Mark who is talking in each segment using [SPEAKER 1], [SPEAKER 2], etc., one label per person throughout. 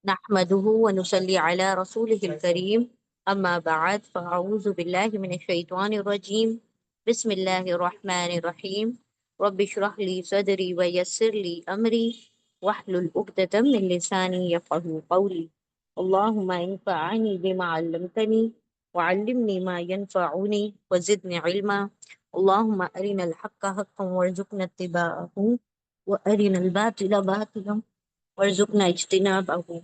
[SPEAKER 1] نحمده ونصلي على رسوله الكريم أما بعد فأعوذ بالله من الشيطان الرجيم بسم الله الرحمن الرحيم رب اشرح لي صدري ويسر لي أمري واحلل عقدة من لساني يفقهوا قولي اللهم انفعني بما علمتني وعلمني ما ينفعني وزدني علما اللهم أرنا الحق حقا وارزقنا اتباعه وأرنا الباطل باطلا وارزقنا اجتنابه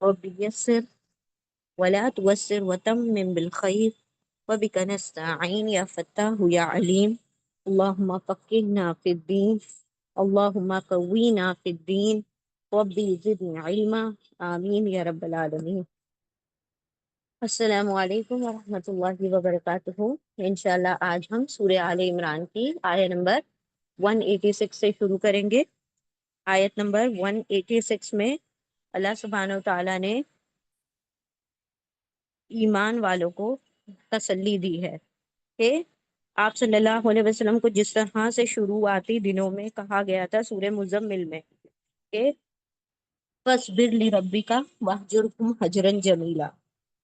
[SPEAKER 1] رب يسر ولا توسر وتمم بالخير وبك نستعين يا فتاه يا عليم اللهم فقهنا في الدين اللهم قوينا في الدين ربي زدني علما آمین یا رب العالمین۔ السلام علیکم ورحمۃ اللہ وبرکاتہ۔ انشاءاللہ آج ہم سورہ آل عمران کی آیت نمبر 186 سے شروع کریں گے۔ آیت نمبر 186 میں اللہ سبحانہ و تعالیٰ نے ایمان والوں کو تسلی دی ہے کہ آپ صلی اللہ علیہ وسلم کو جس طرح سے شروعاتی دنوں میں کہا گیا تھا سورہ مزمل میں کہ فَاصْبِرْ لِرَبِّكَ وَاهْجُرْهُمْ حَجْرًا جَمِيلًا،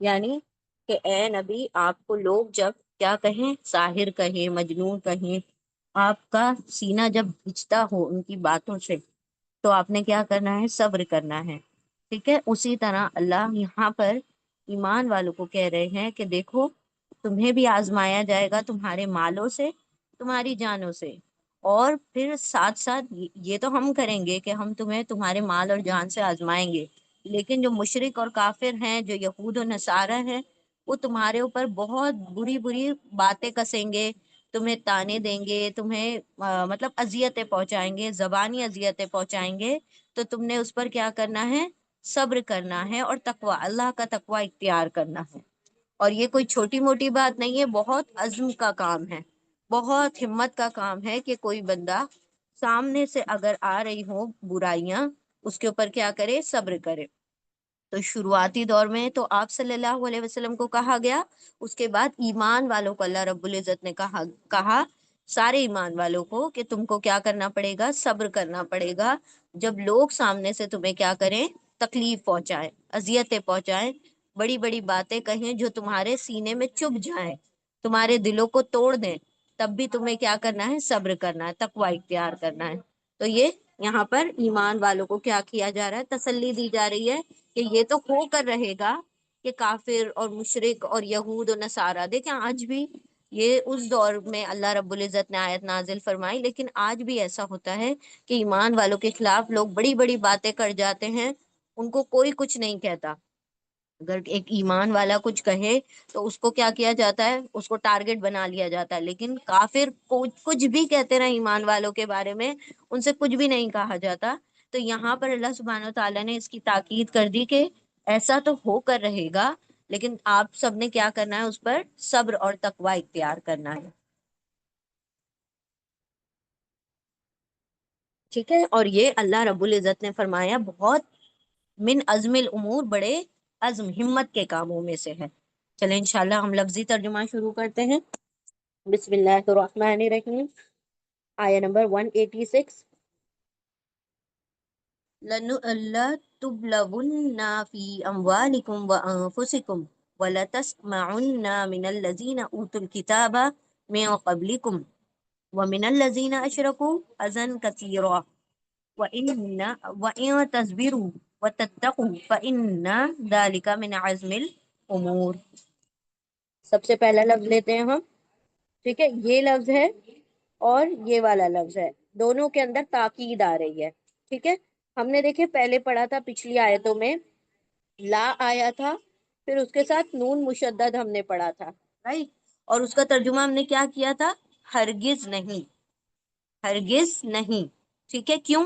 [SPEAKER 1] یعنی کہ اے نبی آپ کو لوگ جب کیا کہیں، ساحر کہیں، مجنون کہیں، آپ کا سینہ جب بھجتا ہو ان کی باتوں سے تو آپ نے کیا کرنا ہے، صبر کرنا ہے۔ ٹھیک ہے، اسی طرح اللہ یہاں پر ایمان والوں کو کہہ رہے ہیں کہ دیکھو تمہیں بھی آزمایا جائے گا تمہارے مالوں سے، تمہاری جانوں سے، اور پھر ساتھ ساتھ یہ تو ہم کریں گے کہ ہم تمہیں تمہارے مال اور جان سے آزمائیں گے، لیکن جو مشرک اور کافر ہیں، جو یہود و نصارہ ہیں، وہ تمہارے اوپر بہت بری بری باتیں کسیں گے، تمہیں تانے دیں گے، تمہیں مطلب اذیتیں پہنچائیں گے، زبانی اذیتیں پہنچائیں گے، تو تم نے اس پر کیا کرنا ہے، صبر کرنا ہے اور تقوی، اللہ کا تقوی اختیار کرنا ہے۔ اور یہ کوئی چھوٹی موٹی بات نہیں ہے، بہت عزم کا کام ہے، بہت ہمت کا کام ہے کہ کوئی بندہ سامنے سے اگر آ رہی ہو برائیاں، اس کے اوپر کیا کرے، صبر کرے۔ تو شروعاتی دور میں تو آپ صلی اللہ علیہ وسلم کو کہا گیا، اس کے بعد ایمان والوں کو اللہ رب العزت نے کہا سارے ایمان والوں کو کہ تم کو کیا کرنا پڑے گا، صبر کرنا پڑے گا جب لوگ سامنے سے تمہیں کیا کریں، تکلیف پہنچائیں، اذیتیں پہنچائیں، بڑی بڑی باتیں کہیں جو تمہارے سینے میں چبھ جائیں، تمہارے دلوں کو توڑ دیں، تب بھی تمہیں کیا کرنا ہے، صبر کرنا ہے، تقوی اختیار کرنا ہے۔ تو یہ یہاں پر ایمان والوں کو کیا کیا جا رہا ہے، تسلی دی جا رہی ہے کہ یہ تو ہو کر رہے گا کہ کافر اور مشرک اور یہود و نصارہ، دیکھیں آج بھی یہ اس دور میں اللہ رب العزت نے آیت نازل فرمائی، لیکن آج بھی ایسا ہوتا ہے کہ ایمان والوں کے خلاف لوگ بڑی بڑی باتیں کر جاتے ہیں، ان کو کوئی کچھ نہیں کہتا۔ اگر ایک ایمان والا کچھ کہے تو اس کو کیا کیا جاتا ہے، اس کو ٹارگٹ بنا لیا جاتا ہے، لیکن کافر کو کچھ بھی کہتے رہے ایمان والوں کے بارے میں، ان سے کچھ بھی نہیں کہا جاتا۔ تو یہاں پر اللہ سبحانہ و تعالیٰ نے اس کی تاکید کر دی کہ ایسا تو ہو کر رہے گا، لیکن آپ سب نے کیا کرنا ہے، اس پر صبر اور تقوی اختیار کرنا ہے۔ ٹھیک ہے، اور یہ اللہ رب العزت نے فرمایا بہت من عزم الامور، بڑے عزم ہمت کے کاموں میں سے ہے۔ چلیں انشاءاللہ ہم لفظی ترجمہ شروع کرتے ہیں۔ بسم اللہ الرحمن الرحیم، آیہ نمبر 186۔ لَتُبْلَوُنَّ فِي أَمْوَالِكُمْ وَأَنفُسِكُمْ وَلَتَسْمَعُنَّ مِنَ الَّذِينَ أُوتُوا الْكِتَابَ مِنْ قَبْلِكُمْ وَمِنَ الَّذِينَ أَشْرَكُوا أَذًى كَثِيرًا وَإِن تَصْبِرُوا وَتَتَّقُوا فَإِنَّ ذَلِكَ مِنْ عَزْمِ الْأُمُورِ۔ سب سے پہلا لفظ لیتے ہیں ہم، ٹھیک ہے، یہ لفظ ہے اور یہ والا لفظ ہے، دونوں کے اندر تاکید آ رہی ہے۔ ٹھیک ہے، ہم نے دیکھے پہلے پڑھا تھا پچھلی آیتوں میں لا آیا تھا، پھر اس کے ساتھ نون مشدد ہم نے پڑھا تھا، رائٹ، اور اس کا ترجمہ ہم نے کیا کیا تھا، ہرگز نہیں، ہرگز نہیں۔ ٹھیک ہے، کیوں؟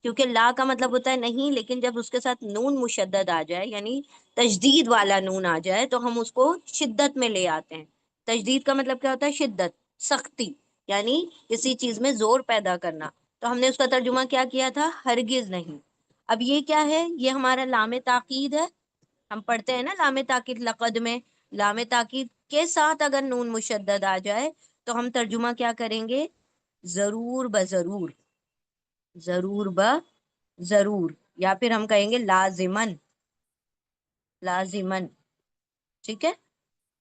[SPEAKER 1] کیونکہ لا کا مطلب ہوتا ہے نہیں، لیکن جب اس کے ساتھ نون مشدد آ جائے، یعنی تشدید والا نون آ جائے، تو ہم اس کو شدت میں لے آتے ہیں۔ تشدید کا مطلب کیا ہوتا ہے، شدت، سختی، یعنی کسی چیز میں زور پیدا کرنا۔ تو ہم نے اس کا ترجمہ کیا کیا تھا، ہرگز نہیں۔ اب یہ کیا ہے، یہ ہمارا لام تاکید ہے، ہم پڑھتے ہیں نا لام تاکید لقد میں، لام تاکید کے ساتھ اگر نون مشدد آ جائے تو ہم ترجمہ کیا کریں گے، ضرور بضرور، ضرور بضرور، یا پھر ہم کہیں گے لازمن، लाजिमन, ठीक है।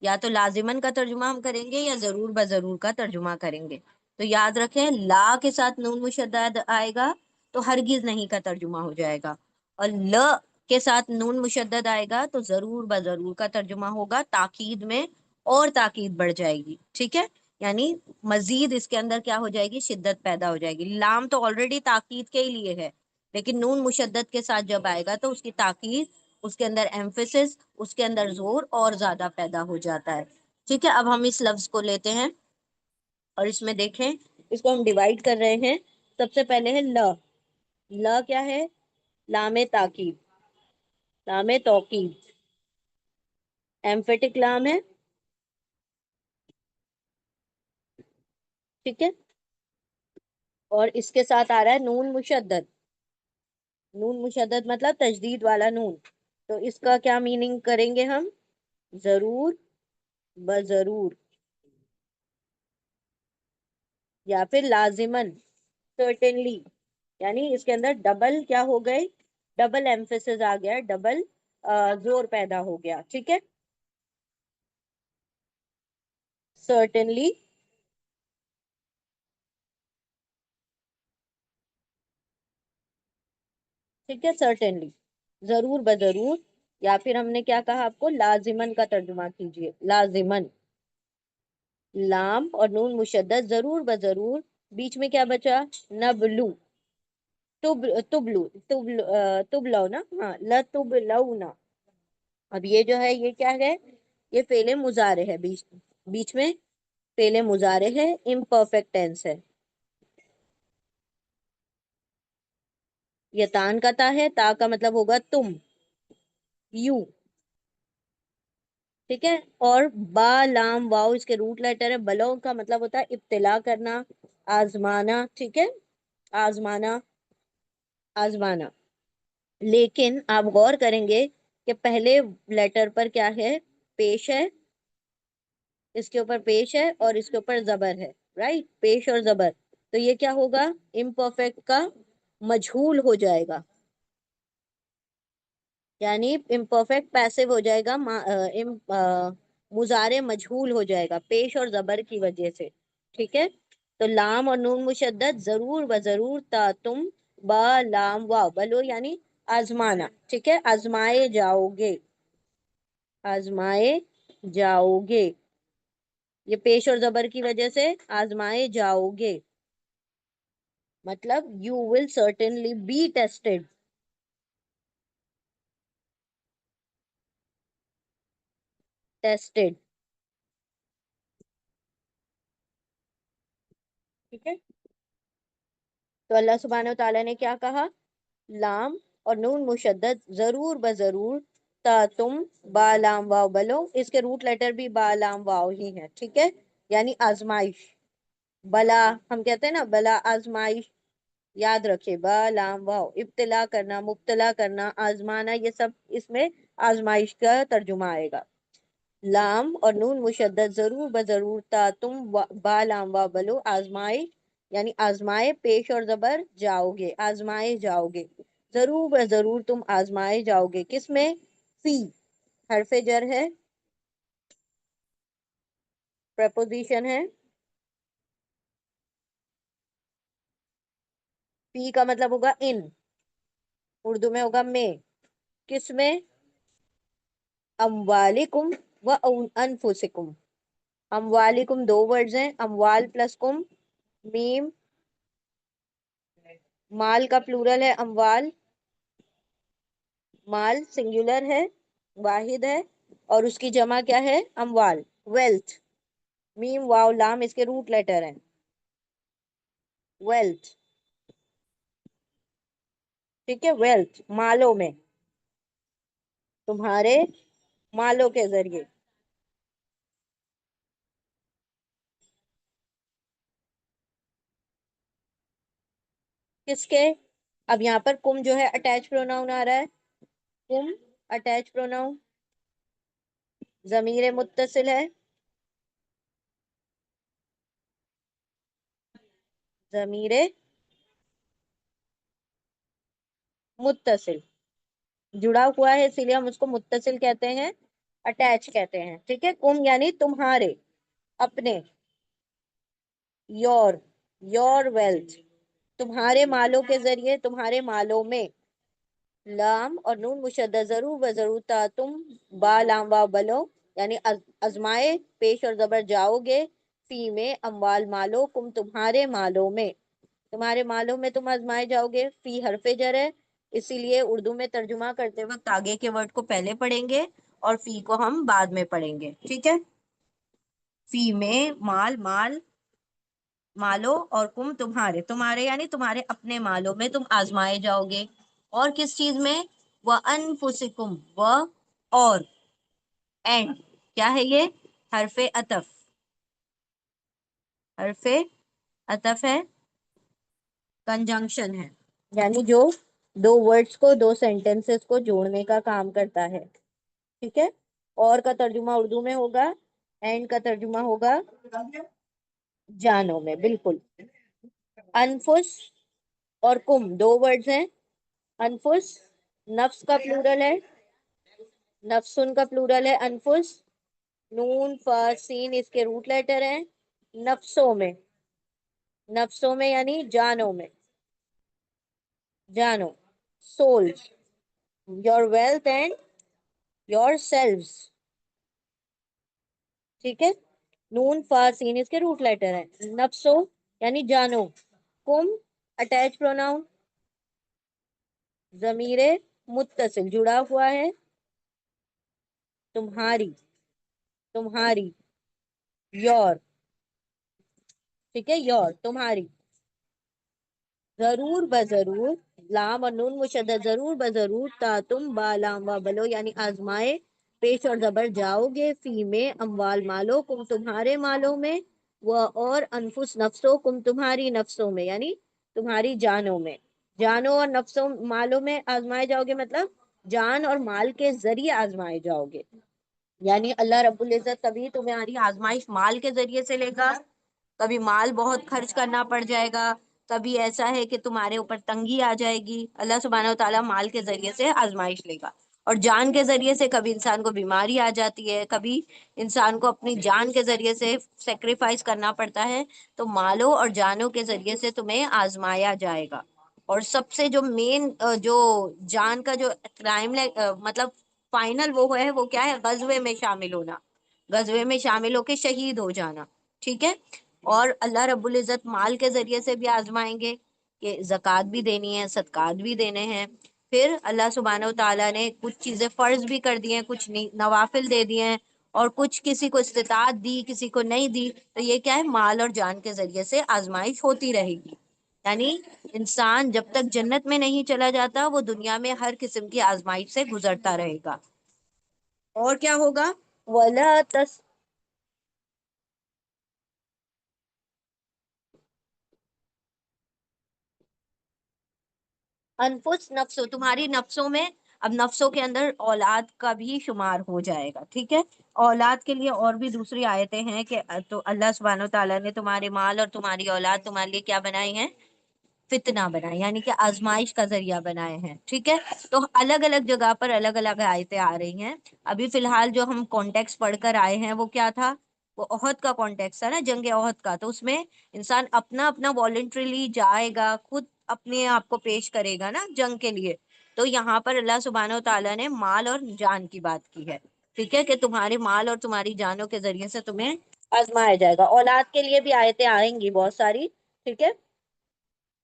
[SPEAKER 1] या तो लाजिमन का तर्जुमा हम करेंगे या जरूर बजरूर का तर्जुमा करेंगे। तो याद रखें, ला के साथ नून मुशद्दद आएगा तो हरगिज नहीं का तर्जुमा हो जाएगा, और ल के साथ नून मुशद्दद आएगा तो जरूर बजरूर का तर्जुमा होगा, ताकीद में और ताकीद बढ़ जाएगी, ठीक है। यानी मजीद इसके अंदर क्या हो जाएगी, शिद्दत पैदा हो जाएगी। लाम तो ऑलरेडी ताकीद के ही लिए है, लेकिन नून मुशद्दद के साथ जब आएगा तो उसकी ताकीद, उसके अंदर एम्फेसिस, उसके अंदर जोर और ज्यादा पैदा हो जाता है, ठीक है। अब हम इस लफ्ज को लेते हैं और इसमें देखें, इसको हम डिवाइड कर रहे हैं। सबसे पहले है ल। ल क्या है, लामे ताकीद, लामे तौकीद, एम्फेटिक लाम है, ठीक है। और इसके साथ आ रहा है नून मुशद्दद। नून मुशद्दद मतलब तजदीद वाला नून। तो इसका क्या मीनिंग करेंगे हम, जरूर बजरूर, या फिर लाजिमन, सर्टेनली। यानी इसके अंदर डबल क्या हो गए, डबल एम्फेसिस आ गया, डबल जोर पैदा हो गया, ठीक है। सर्टेनली, ठीक है, सर्टेनली, जरूर बजरूर। या फिर हमने क्या कहा आपको, लाजिमन का तर्जुमा कीजिए, लाजिमन, लाम और नून मुशद्दद, जरूर बजरूर, बीच में क्या बचा, नबलू, तुबलौ ना, हाँ, ल तुबलौ ना। अब ये जो है ये क्या है, ये फेले मुजारे है, बीच बीच में फेले मुजारे है, इम्परफेक्ट टेंस है। ये तान का ता है, ता का मतलब होगा तुम, यू, ठीक है। और बा लाम वाव इसके रूट लेटर है, बलो का मतलब होता है इब्तिला करना, आजमाना, ठीक है, आजमाना, आजमाना। लेकिन आप गौर करेंगे कि पहले लेटर पर क्या है, पेश है, इसके ऊपर पेश है और इसके ऊपर जबर है, राइट, पेश और जबर। तो ये क्या होगा, इम्परफेक्ट का मजहूल हो जाएगा, यानी इम्परफेक्ट पैसिव हो जाएगा, मुजारे मजहूल हो जाएगा पेश और जबर की वजह से, ठीक है। तो लाम और नून मुशद्दद, जरूर व जरूर, ता तुम, बा लाम वाव, बलो यानी आजमाना, ठीक है, आजमाए जाओगे, आजमाए जाओगे, ये पेश और जबर की वजह से आजमाए जाओगे, मतलब you will certainly be tested, tested, ठीक है। तो अल्लाह सुब्हानहू तआला ने क्या कहा, लाम और नून मुशद्दद, जरूर बजरूर, ता तुम, बा लाम वाव बलो, इसके रूट लेटर भी बा लाम वाव ही है, ठीक है। यानी आजमाइश, बला हम कहते हैं ना, बला आजमाइश, याद रखे, बा लाम वाव, इब्तिला करना, मुब्तला करना, आजमाना, ये सब इसमें आजमाइश का तर्जुमा आएगा। लाम और नून मुशद्दद, जरूर बजरूर, ता तुम, बा लाम वाव बलो, आजमाइश, यानी आजमाए पेश और जबर जाओगे, आजमाए जाओगे, जरूर ब जरूर तुम आजमाए जाओगे, किसमें, फी, हरफे जर है, प्रपोजिशन है, फी का मतलब होगा इन, उर्दू में होगा में, किसमें, अमवालिकुम व अनफुसिकुम। अमवालिकुम दो वर्ड्स हैं, अमवाल प्लस कुम, मीम, माल का प्लूरल है अमवाल, माल सिंगुलर है, वाहिद है, और उसकी जमा क्या है, अमवाल, वेल्थ, मीम वाव लाम इसके रूट लेटर हैं, वेल्थ, ठीक है, वेल्थ, मालों में, तुम्हारे मालों के जरिए, किसके, अब यहाँ पर कुम जो है अटैच प्रोनाउन आ रहा है, कुम अटैच प्रोनाउन, जमीर मुत्तसिल है, जमीर मुत्तसिल, जुड़ा हुआ है इसीलिए हम उसको मुत्तसिल कहते हैं, अटैच कहते हैं। ठीक है, कुम यानी तुम्हारे, अपने, योर, योर वेल्थ, तुम्हारे मालों के जरिए, तुम्हारे मालों में। लाम और नून मुशद्दद, जरूर व जरूर, ता तुम, बा लाम वाव बलो, यानी अजमाए, पेश और जबर जाओगे, फी में, अमवाल मालो, कुम तुम्हारे मालों में, तुम्हारे मालों में तुम आजमाए जाओगे। फी हरफे जर है, इसीलिए उर्दू में तर्जुमा करते वक्त आगे के वर्ड को पहले पढ़ेंगे और फी को हम बाद में पढ़ेंगे। ठीक है, फी में माल, माल, मालो, और कुम तुम्हारे, तुम्हारे यानी तुम्हारे अपने मालों में तुम आजमाए जाओगे। और किस चीज में? व अनफुसिकुम, व, और, एंड, क्या है ये? हरफे अतफ, हरफे अतफ है, कंजंक्शन है, यानी जो दो वर्ड्स को, दो सेंटेंसेस को जोड़ने का काम करता है। ठीक है, और का तर्जुमा उर्दू में होगा, एंड का तर्जुमा होगा जानों में, बिल्कुल। अनफुस और कुम दो वर्ड्स हैं। अनफुस नफ्स का प्लूरल है, नफ्सुन का प्लूरल है अनफुस। नून फा सीन इसके रूट लेटर हैं। नफ्सों में, नफ्सों में यानी जानों में, जानो, souls, your wealth and your selves. ठीक है, नून फा सीन इसके रूट लेटर हैं। नफ्सो यानी जानो, कुम अटैच प्रोनाउन, जमीरे मुत्तसिल जुड़ा हुआ है, तुम्हारी, तुम्हारी, योर। ठीक है, योर तुम्हारी, जरूर बजरूर, लाम और नून मुशद्दद, जरूर बजरूर, ता तुम, बा लाम व बलो, यानी आजमाए, पेश और जबर जाओगे, फी में, अमवाल मालो, कुम तुम्हारे मालों में, व और अनफुस नफ्सों, कुम तुम्हारी नफ्सों में, यानी तुम्हारी जानों में। जानों और नफ्सों मालों में आजमाए जाओगे, मतलब जान और माल के जरिए आजमाए जाओगे। यानी अल्लाह रब्बुल इज्जत कभी तुम्हारी आजमाइश माल के जरिए से लेगा, कभी माल बहुत खर्च करना पड़ जाएगा, कभी ऐसा है कि तुम्हारे ऊपर तंगी आ जाएगी, अल्लाह सुब्हानहू व तआला माल के जरिए से आजमाइश लेगा। और जान के जरिए से कभी इंसान को बीमारी आ जाती है, कभी इंसान को अपनी जान के जरिए से सेक्रीफाइस करना पड़ता है। तो मालों और जानों के जरिए से तुम्हें आजमाया जाएगा। और सबसे जो मेन जो जान का जो क्राइम, मतलब फाइनल वो है, वो क्या है? गजवे में शामिल होना, गजवे में शामिल होके शहीद हो जाना। ठीक है, और अल्लाह रब्बुल इज्जत माल के जरिए से भी आजमाएंगे कि जक़ात भी देनी है, सदकात भी देने हैं। फिर अल्लाह सुब्हानहू तआला ने कुछ चीजें फर्ज भी कर दी हैं, कुछ नवाफिल दे दिए हैं, और कुछ किसी को इस्तिताअत दी, किसी को नहीं दी। तो ये क्या है? माल और जान के जरिए से आजमाइश होती रहेगी। यानी इंसान जब तक जन्नत में नहीं चला जाता, वो दुनिया में हर किस्म की आजमाइश से गुजरता रहेगा। और क्या होगा? वला तस अनफुस नफ्सों, तुम्हारी नफ्सों में। अब नफ्सों के अंदर औलाद का भी शुमार हो जाएगा। ठीक है, औलाद के लिए और भी दूसरी आयतें हैं कि तो अल्लाह सुब्हानहू तआला ने तुम्हारे माल और तुम्हारी औलाद तुम्हारे लिए क्या बनाई है? फितना बनाए, यानी कि आजमाइश का जरिया बनाए हैं। ठीक है, तो अलग अलग जगह पर अलग अलग आयतें आ रही हैं। अभी फिलहाल जो हम कॉन्टेक्स्ट पढ़कर आए हैं वो क्या था? वो ओहद का कॉन्टेक्स्ट था ना, जंग ओहद का। तो उसमें इंसान अपना अपना वॉलेंट्रीली जाएगा, खुद अपने आप को पेश करेगा ना जंग के लिए। तो यहाँ पर अल्लाह सुब्हानहू तआला ने माल और जान की बात की है। ठीक है, कि तुम्हारे माल और तुम्हारी जानों के जरिए से तुम्हें आजमाया जाएगा। औलाद के लिए भी आयतें आएंगी बहुत सारी। ठीक है,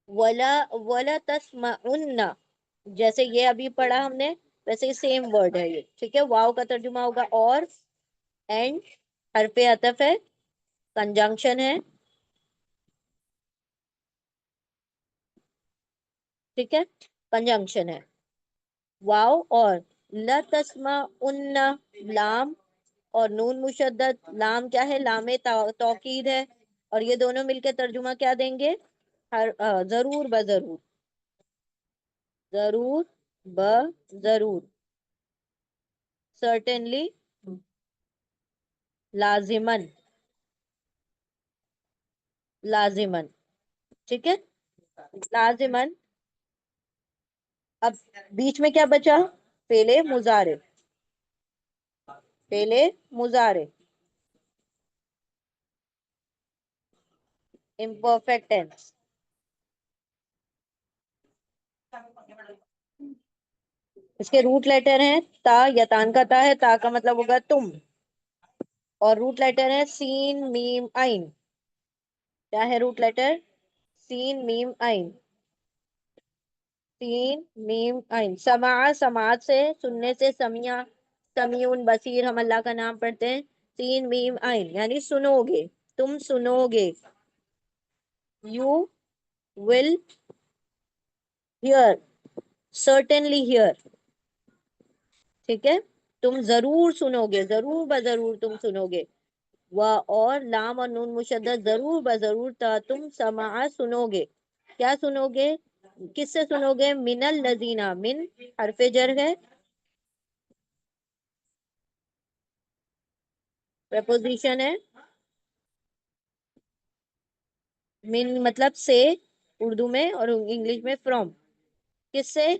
[SPEAKER 1] वला वला तस्माउन्ना, जैसे ये अभी पढ़ा हमने, वैसे ही सेम वर्ड है ये। ठीक है, वाव का तर्जुमा होगा और, एंड हरफे अतफ है, कंजंक्शन है। ठीक है, कंजंक्शन है, वाव और, ल तस्माउन्ना, लाम और नून मुशद्दद, लाम क्या है? लामे तौकीद है। और ये दोनों मिलकर तर्जुमा क्या देंगे? जरूर ब जरूर, जरूर ब जरूर, सर्टेनली, लाजिमन, लाजिमन। ठीक है, लाजिमन। अब बीच में क्या बचा? फेले मुजारे, फेले मुजारे, इम्परफेक्ट टेंस। इसके रूट लेटर हैं ता, यतान का ता है, ता का मतलब होगा तुम, और रूट लेटर है सीन मीम आइन। क्या है रूट लेटर? सीन मीम आइन, सीन मीम आइन। समा, समाज से, सुनने से, समिया, समीउन बसीर, हम अल्लाह का नाम पढ़ते हैं। सीन मीम आइन यानी सुनोगे, तुम सुनोगे। You will hear, certainly here, ठीक है। तुम जरूर सुनोगे, जरूर बजरूर तुम सुनोगे। वाह और लाम और नून मुशद्दद, जरूर बजरूर तुम समा सुनोगे। क्या सुनोगे? किससे सुनोगे? मिनल लजीना, मिन हरफे जर है, प्रपोजिशन है। मिन मतलब से उर्दू में, और इंग्लिश में फ्रॉम। किससे?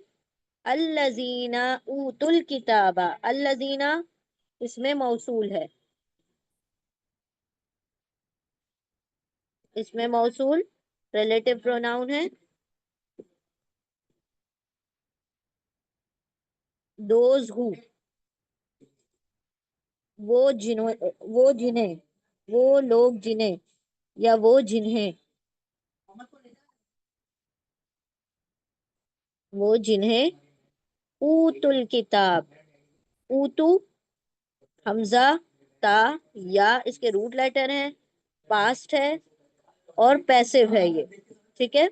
[SPEAKER 1] अल्लजीना ऊतुल किताबा, अल्लजीना इसमें मौसूल है, इसमें मौसूल रिलेटिव प्रोनाउन है। दोज हु, वो जिन्हों, वो जिन्हें, वो लोग जिन्हें, या वो जिन्हें, वो जिन्हें ऊतुल किताब। ऊतु, हमजा, ता, या इसके रूट लेटर हैं, पास्ट है और पैसिव है ये, ठीक है।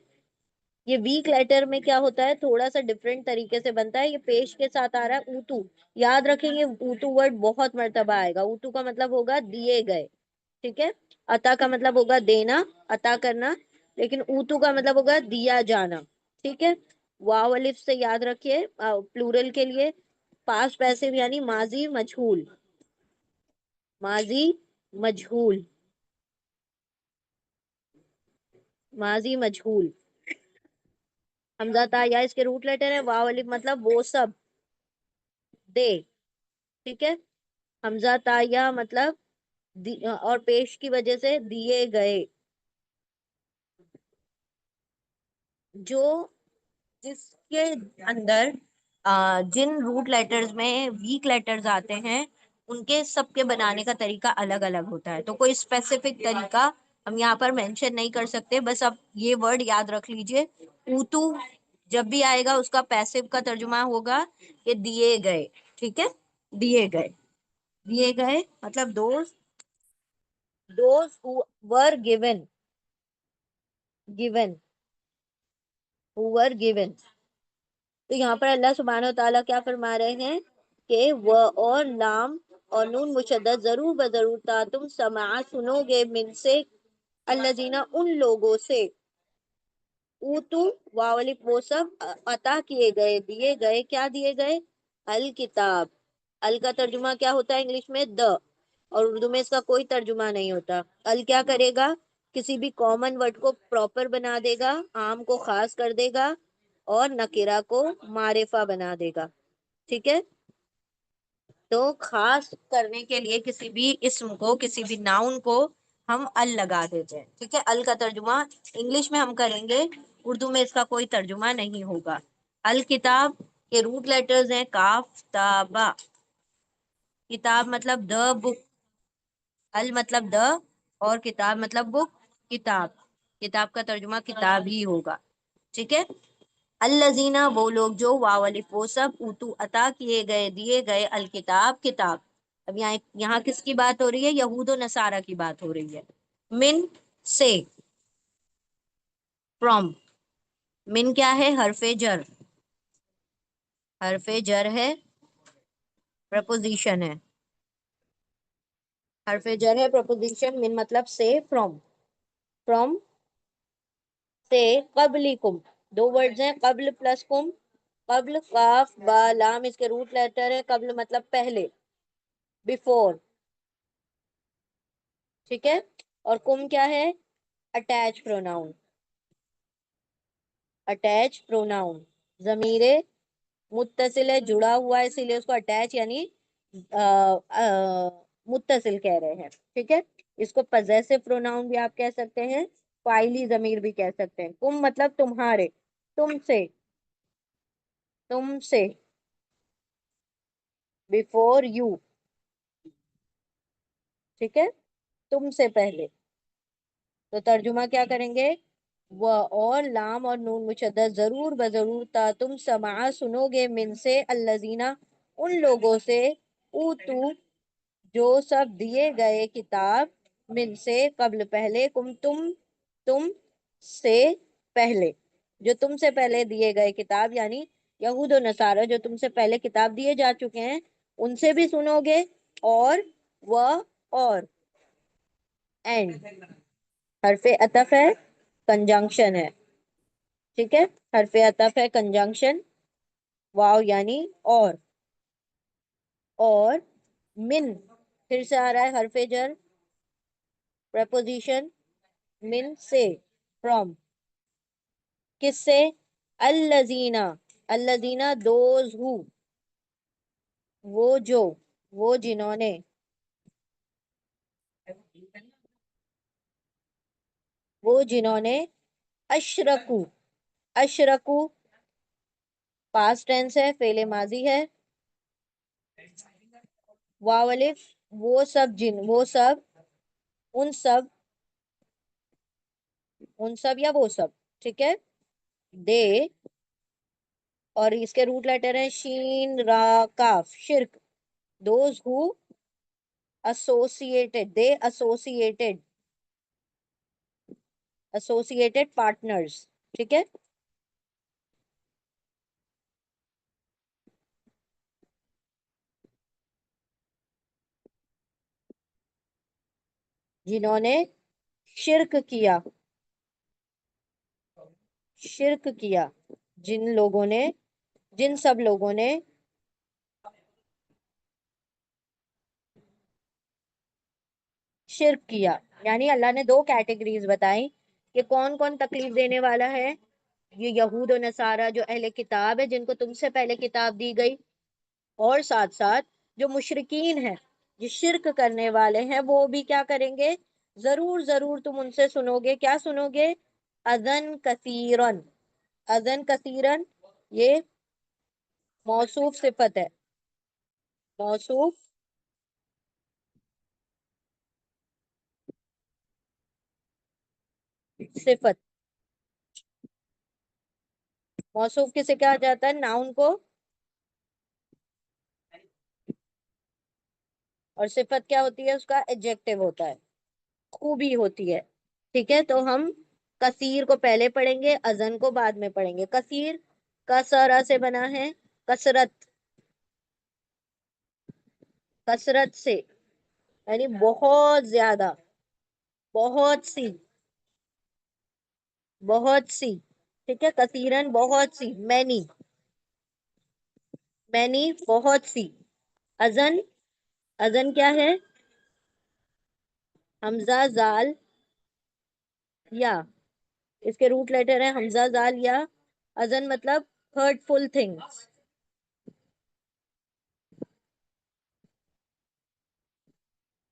[SPEAKER 1] ये वीक लेटर में क्या होता है, थोड़ा सा डिफरेंट तरीके से बनता है। ये पेश के साथ आ रहा है ऊतु, याद रखेंगे ऊतु वर्ड बहुत मर्तबा आएगा। ऊतु का मतलब होगा दिए गए, ठीक है। अता का मतलब होगा देना, अता करना, लेकिन ऊतु का मतलब होगा दिया जाना, ठीक है। वाव अलिफ से याद रखिए प्लूरल के लिए। पास्ट पैसिव यानी माजी मजहूल, माजी मजहूल, माजी मजहूल। हमजा ता या इसके रूट लेटर है, वाव अलिफ मतलब वो सब, दे, ठीक है। हमजा ता या मतलब और पेश की वजह से दिए गए। जो, जिसके अंदर जिन रूट लेटर्स में वीक लेटर्स आते हैं, उनके सबके बनाने का तरीका अलग अलग होता है। तो कोई स्पेसिफिक तरीका हम यहाँ पर मेंशन नहीं कर सकते, बस अब ये वर्ड याद रख लीजिए। ऊतू जब भी आएगा उसका पैसिव का तर्जुमा होगा कि दिए गए, ठीक है। दिए गए, दिए गए मतलब those who were given, given, who were given. तो यहाँ पर अल्लाह सुब्हानहू व तआला क्या फरमा रहे हैं कि व और लाम और नून मुशद्दद, जरूर बजरूर तुम समा सुनोगे, मिन से, अल्लजीना उन लोगों से, ऊतू वावलिक वो सब अता किए गए, दिए गए। क्या दिए गए? अल किताब। अल का तर्जुमा क्या होता है इंग्लिश में? द, और उर्दू में इसका कोई तर्जुमा नहीं होता। अल क्या करेगा? किसी भी कॉमन वर्ड को प्रॉपर बना देगा, आम को खास कर देगा, और नकिरा को मारिफा बना देगा, ठीक है। तो खास करने के लिए किसी भी इस्म को, किसी भी नाउन को हम अल लगा देते हैं, ठीक है। अल का तर्जुमा इंग्लिश में हम करेंगे, उर्दू में इसका कोई तर्जुमा नहीं होगा। अल किताब के रूट लेटर्स हैं काफ ताबा। किताब मतलब द बुक, अल मतलब द, और किताब मतलब बुक, किताब, किताब का तर्जुमा किताब ही होगा, ठीक है। अल्लजीना वो लोग जो, वाव अलिफ वो सब, ऊतू अता किए गए, दिए गए, अल किताब किताब। अब यहाँ किसकी बात हो रही है? यहूद और नसारा की बात हो रही है। मिन से, फ्रॉम। मिन क्या है? हरफे जर, हरफे जर है, प्रपोजिशन है, हरफे जर है, प्रपोजिशन। मिन मतलब से, फ्रॉम, फ्रॉम से। कबली कुम, दो वर्ड्स हैं, कब्ल प्लस कुम। कब्ल काफ बा लाम इसके रूट लेटर है, कब्ल मतलब पहले, बिफोर, ठीक है। और कुम क्या है? अटैच प्रोनाउन, अटैच प्रोनाउन, जमीरे मुत्तसिल है, जुड़ा हुआ है, इसीलिए उसको अटैच यानी मुत्तसिल कह रहे हैं। ठीक है, इसको पजेसिव प्रोनाउन भी आप कह सकते हैं, फाइली जमीर भी कह सकते हैं। कुम मतलब तुम्हारे, तुमसे, तुमसे, बिफोर यू। ठीक है, तुमसे पहले। तो तर्जुमा क्या करेंगे? वह और लाम और नून मुशद्दद जरूर बजरूर था तुम समा सुनोगे मिन से अल्लजीना उन लोगों से, ऊतू जो सब दिए गए किताब, मिन से कब्ल पहले, तुम से पहले, जो तुमसे पहले दिए गए किताब यानी यहूद और नसारा जो तुमसे पहले किताब दिए जा चुके हैं, उनसे भी सुनोगे। और वह और एंड हरफे अतफ है, कंजंक्शन है। ठीक है, हरफे अतफ है, कंजंक्शन, वाव यानी और मिन फिर से आ रहा है हरफे जर, प्रपोजिशन, मिन से, फ्रॉम, किससे? अल्लजीना, अल्लजीना दोज हु, वो जो, वो जिन्होंने, वो जिन्होंने, अशरकू, अशरकू पास्ट टेंस है, फेले माजी है, वाव अलिफ, वो सब जिन, वो सब, उन सब, उन सब या वो सब। ठीक है, दे, और इसके रूट लेटर है शीन रा काफ, शिरक, those who associated, they associated partners। ठीक है, जिन्होंने शिरक किया, शिरक किया, जिन लोगों ने, जिन सब लोगों ने शिरक किया। यानी अल्लाह ने दो कैटेगरीज बताई कि कौन कौन तकलीफ देने वाला है। ये यहूद और नसारा जो अहले किताब है, जिनको तुमसे पहले किताब दी गई, और साथ साथ जो मुशरिकीन है, जो शिरक करने वाले हैं, वो भी क्या करेंगे? जरूर जरूर तुम उनसे सुनोगे, क्या सुनोगे? अदन कसीरन, अदन कसीरन, ये मौसूफ सिफत है, मौसूफ सिफत। मौसूफ किसे कहा जाता है? नाउन को। और सिफत क्या होती है? उसका एडजेक्टिव होता है, खूबी होती है। ठीक है, तो हम कसीर को पहले पढ़ेंगे, अजन को बाद में पढ़ेंगे। कसीर कसरा से बना है, कसरत, कसरत से यानी बहुत ज्यादा, बहुत सी, बहुत सी। ठीक है, कसीरन बहुत सी, मैनी, मैनी बहुत सी। अजन, अजन क्या है? हमजा जाल या, इसके रूट लेटर है हमजा जाल या। अजन मतलब हर्टफुल थिंग्स,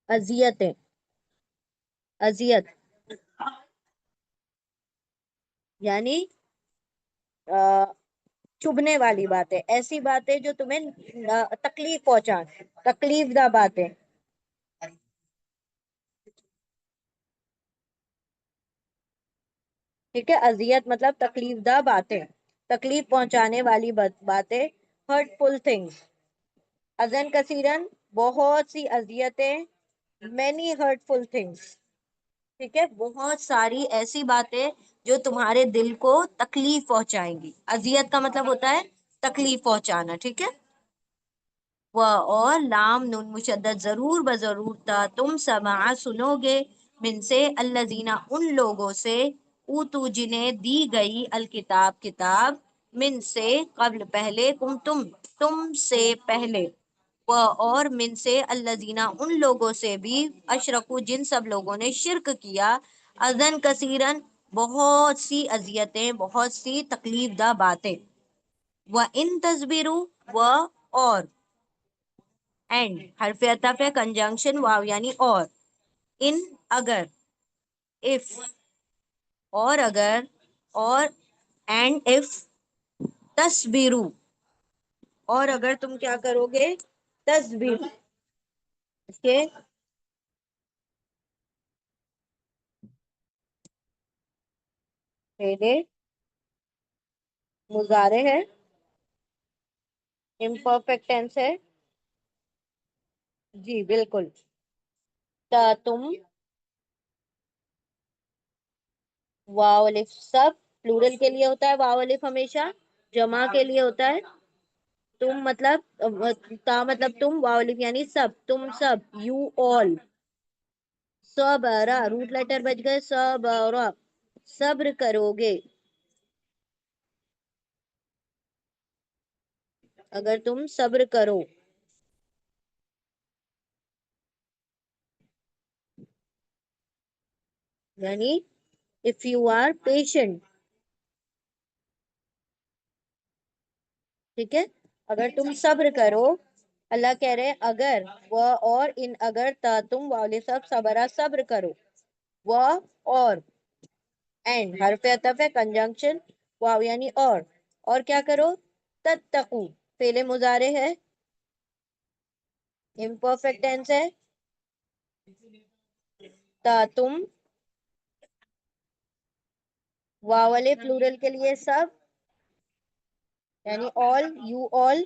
[SPEAKER 1] अजियतें, अजियत यानी अ, चुभने वाली बातें, ऐसी बातें जो तुम्हें तकलीफ पहुंचा, तकलीफ दा बातें। ठीक है, अजियत मतलब तकलीफ दा बातें, तकलीफ पहुंचाने वाली बातें, हर्टफुल थिंग्स। अजन कसीरन बहुत सी अजियतें, मैनी हर्टफुल थिंग्स। ठीक है, बहुत सारी ऐसी बातें जो तुम्हारे दिल को तकलीफ पहुंचाएंगी। अजियत का मतलब होता है तकलीफ पहुंचाना। ठीक है, वह और लाम नून मुशद्दद जरूर बजरूर था तुम समा सुनोगे, मिन से अल्लजीना उन लोगों से, ऊतू जिन्हें दी गई अल किताब किताब, मिन से कब्ल पहले, तुम से पहले, वह और मिन से अल्लजीना उन लोगों से भी, अशरकू जिन सब लोगों ने शिरक किया, अजन कसीरन बहुत सी अजियतें, बहुत सी तकलीफ दा बातें। وَإِن تَصْبِرُوا اور اینڈ حرف عطف ہے کنجنکشن واو یعنی ان اگر if اور اگر اور اینڈ if تصبرو اور اگر تم کیا کرو گے تصبر کے پہلے مضارع ہے امپرفیکٹ ٹینس ہے جی بالکل تم واو الف سب پلورل کے لیے ہوتا ہے واو الف ہمیشہ جمع کے لیے ہوتا ہے تم مطلب تا مطلب تم واو الف یعنی سب تم سب یو آل صبر روٹ لیٹر بچ گئے صبر صبر کرو گے اگر تم صبر کرو یعنی if you are patient ٹھیک ہے اگر تم صبر کرو اللہ کہہ رہے اگر وہ اور ان اگر تا تم والے سب صبرا صبر کرو وہ اور اینڈ حرف عطف ہے کنجنکشن واو یعنی اور کیا کرو تتقو فعل مضارع ہے امپرفیکٹ ٹینس ہے تا تم واولے پلورل کے لیے سب یعنی آل یو آل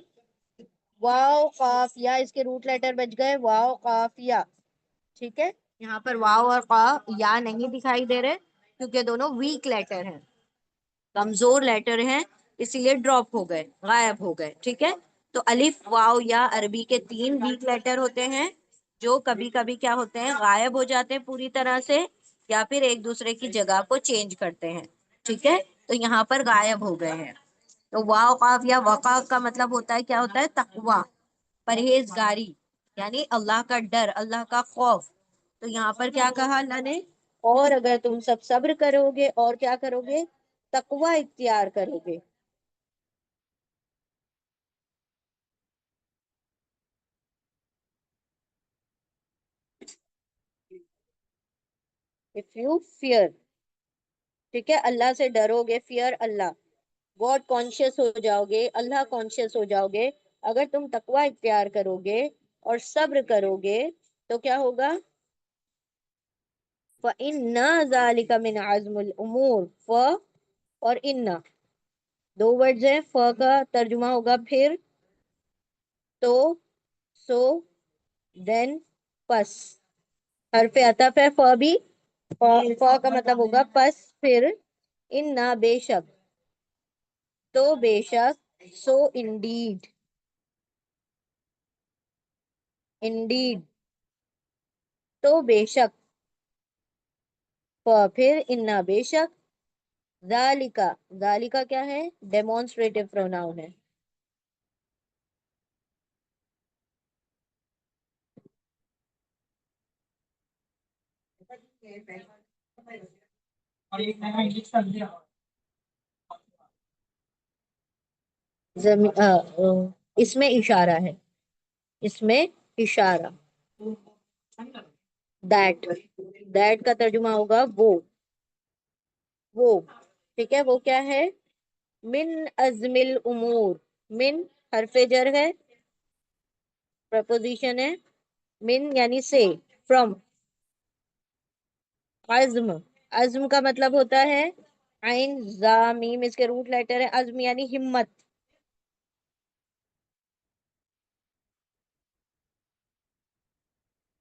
[SPEAKER 1] واو قافیہ اس کے روٹ لیٹر بچ گئے واو قافیہ ٹھیک ہے یہاں پر واو اور قا یا نہیں دکھائی دے رہے کیونکہ دونوں ویک لیٹر ہیں کمزور لیٹر ہیں اسی لیے ڈراپ ہو گئے غائب ہو گئے ٹھیک ہے تو الف واو یا عربی کے 3 ویک لیٹر ہوتے ہیں جو کبھی کبھی کیا ہوتے ہیں غائب ہو جاتے ہیں پوری طرح سے یا پھر ایک دوسرے کی جگہ کو چینج کرتے ہیں ٹھیک ہے تو یہاں پر غائب ہو گئے ہیں تو واو قاف یا وقا کا مطلب ہوتا ہے کیا ہوتا ہے تقوی پرہیزگاری یعنی اللہ کا ڈر اللہ کا خوف تو یہاں پر کیا کہا اللہ نے اور اگر تم سب صبر کرو گے اور کیا کرو گے تقوی اختیار کرو گے if you fear ٹھیک ہے اللہ سے ڈرو گے فیئر اللہ گاڈ کانشیس ہو جاؤ گے اللہ کانشیس ہو جاؤ گے اگر تم تقوی اختیار کرو گے اور صبر کرو گے تو کیا ہوگا فَإِنَّ ذَلِكَ مِنْ عَزْمِ الْأُمُورِ اور ان دو ورڈز ہیں کا ترجمہ ہوگا پھر تو سو دین پس حرف عطف ہے بھی کا مطلب ہوگا پس پھر ان نہ بے شک تو بے شک سو انڈیڈ تو بے شک پھر انا بے شک ذالکا ذالکا کیا ہے ڈیمونسٹریٹو پروناؤن ہے اس میں اشارہ ہے اس میں اشارہ دیٹ کا ترجمہ ہوگا وہ ٹھیک ہے وہ کیا ہے من عزم الامور من حرف جر ہے پرپوزیشن ہے من یعنی سے فرام عزم عزم کا مطلب ہوتا ہے عین زا میم اس کے روٹ لیٹر ہے عزم یعنی ہمت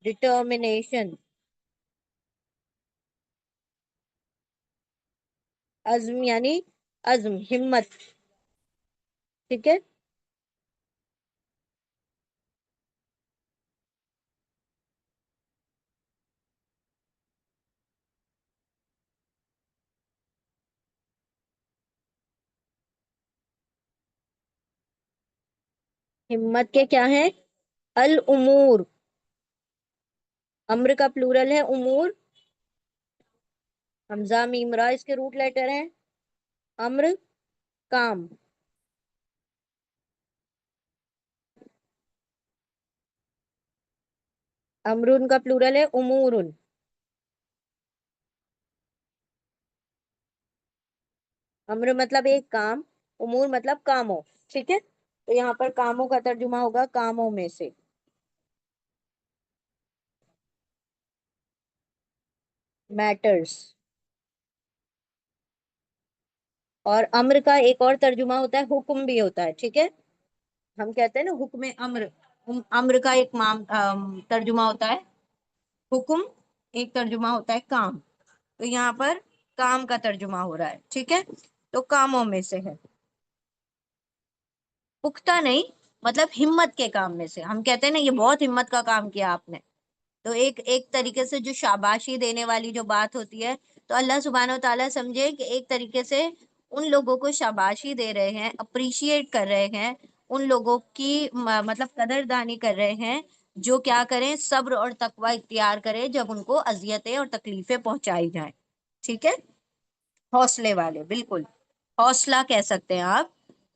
[SPEAKER 1] ڈٹرمینیشن عزم یعنی عزم ہمت ٹھیک ہے ہمت کے کیا ہے الامور امر کا پلورل ہے امور حمزہ میم را اس کے روٹ لیٹر ہیں امر کام अमरुन का प्लूरल है उमूरुन। अम्र मतलब एक काम, उमूर मतलब कामों। ठीक है, तो यहाँ पर कामों का तर्जुमा होगा कामों में से। मैटर्स। और अम्र का एक और तर्जुमा होता है, हुक्म भी होता है। ठीक है, हम कहते हैं ना हुक्म अम्र। अम्र का एक तर्जुमा होता है हुक्म, एक तर्जुमा होता है काम। तो यहाँ पर काम का तर्जुमा हो रहा है। ठीक है, तो कामों में से है, पुख्ता नहीं, मतलब हिम्मत के काम में से। हम कहते हैं ना ये बहुत हिम्मत का काम किया आपने, तो एक एक तरीके से जो शाबाशी देने वाली जो बात होती है, तो अल्लाह सुब्हानहू तआला समझे कि एक तरीके से उन लोगों को शाबाशी दे रहे हैं, अप्रिशिएट कर रहे हैं, उन लोगों की मतलब कदरदानी कर रहे हैं जो क्या करें, सब्र और तकवा इख्तियार करें जब उनको अजियतें और तकलीफें पहुंचाई जाएं। ठीक है, हौसले वाले, बिल्कुल हौसला कह सकते हैं आप।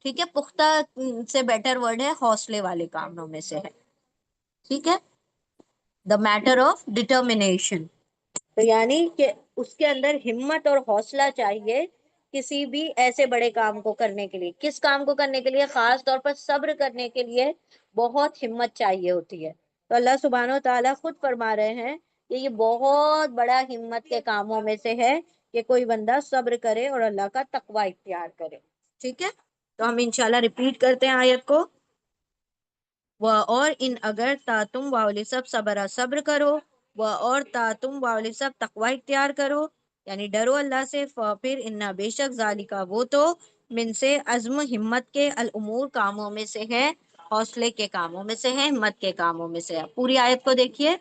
[SPEAKER 1] ठीक है, पुख्ता से बेटर वर्ड है हौसले वाले कामों में से है। ठीक है, द मैटर ऑफ डिटर्मिनेशन। तो यानी कि उसके अंदर हिम्मत और हौसला चाहिए किसी भी ऐसे बड़े काम को करने के लिए। किस काम को करने के लिए? खास तौर पर सब्र करने के लिए बहुत हिम्मत चाहिए होती है। तो अल्लाह सुब्हानो ताला खुद फरमा रहे हैं कि ये बहुत बड़ा हिम्मत के कामों में से है कि कोई बंदा सब्र करे और अल्लाह का तकवा इख्तियार करे। ठीक है, तो हम इंशाल्लाह रिपीट करते हैं आयत को। वह और इन अगर तातुम वाले सब सबरा सब्र करो, वह और तातुम वाले सब तकवा इख्तियार करो, यानी डरो अल्लाह से, फिर इन्ना बेशक जालिका वो तो मिन से अज़्म हिम्मत के अल उमूर कामों में से है, हौसले के कामों में से है, हिम्मत के कामों में से है। पूरी आयत को देखिए,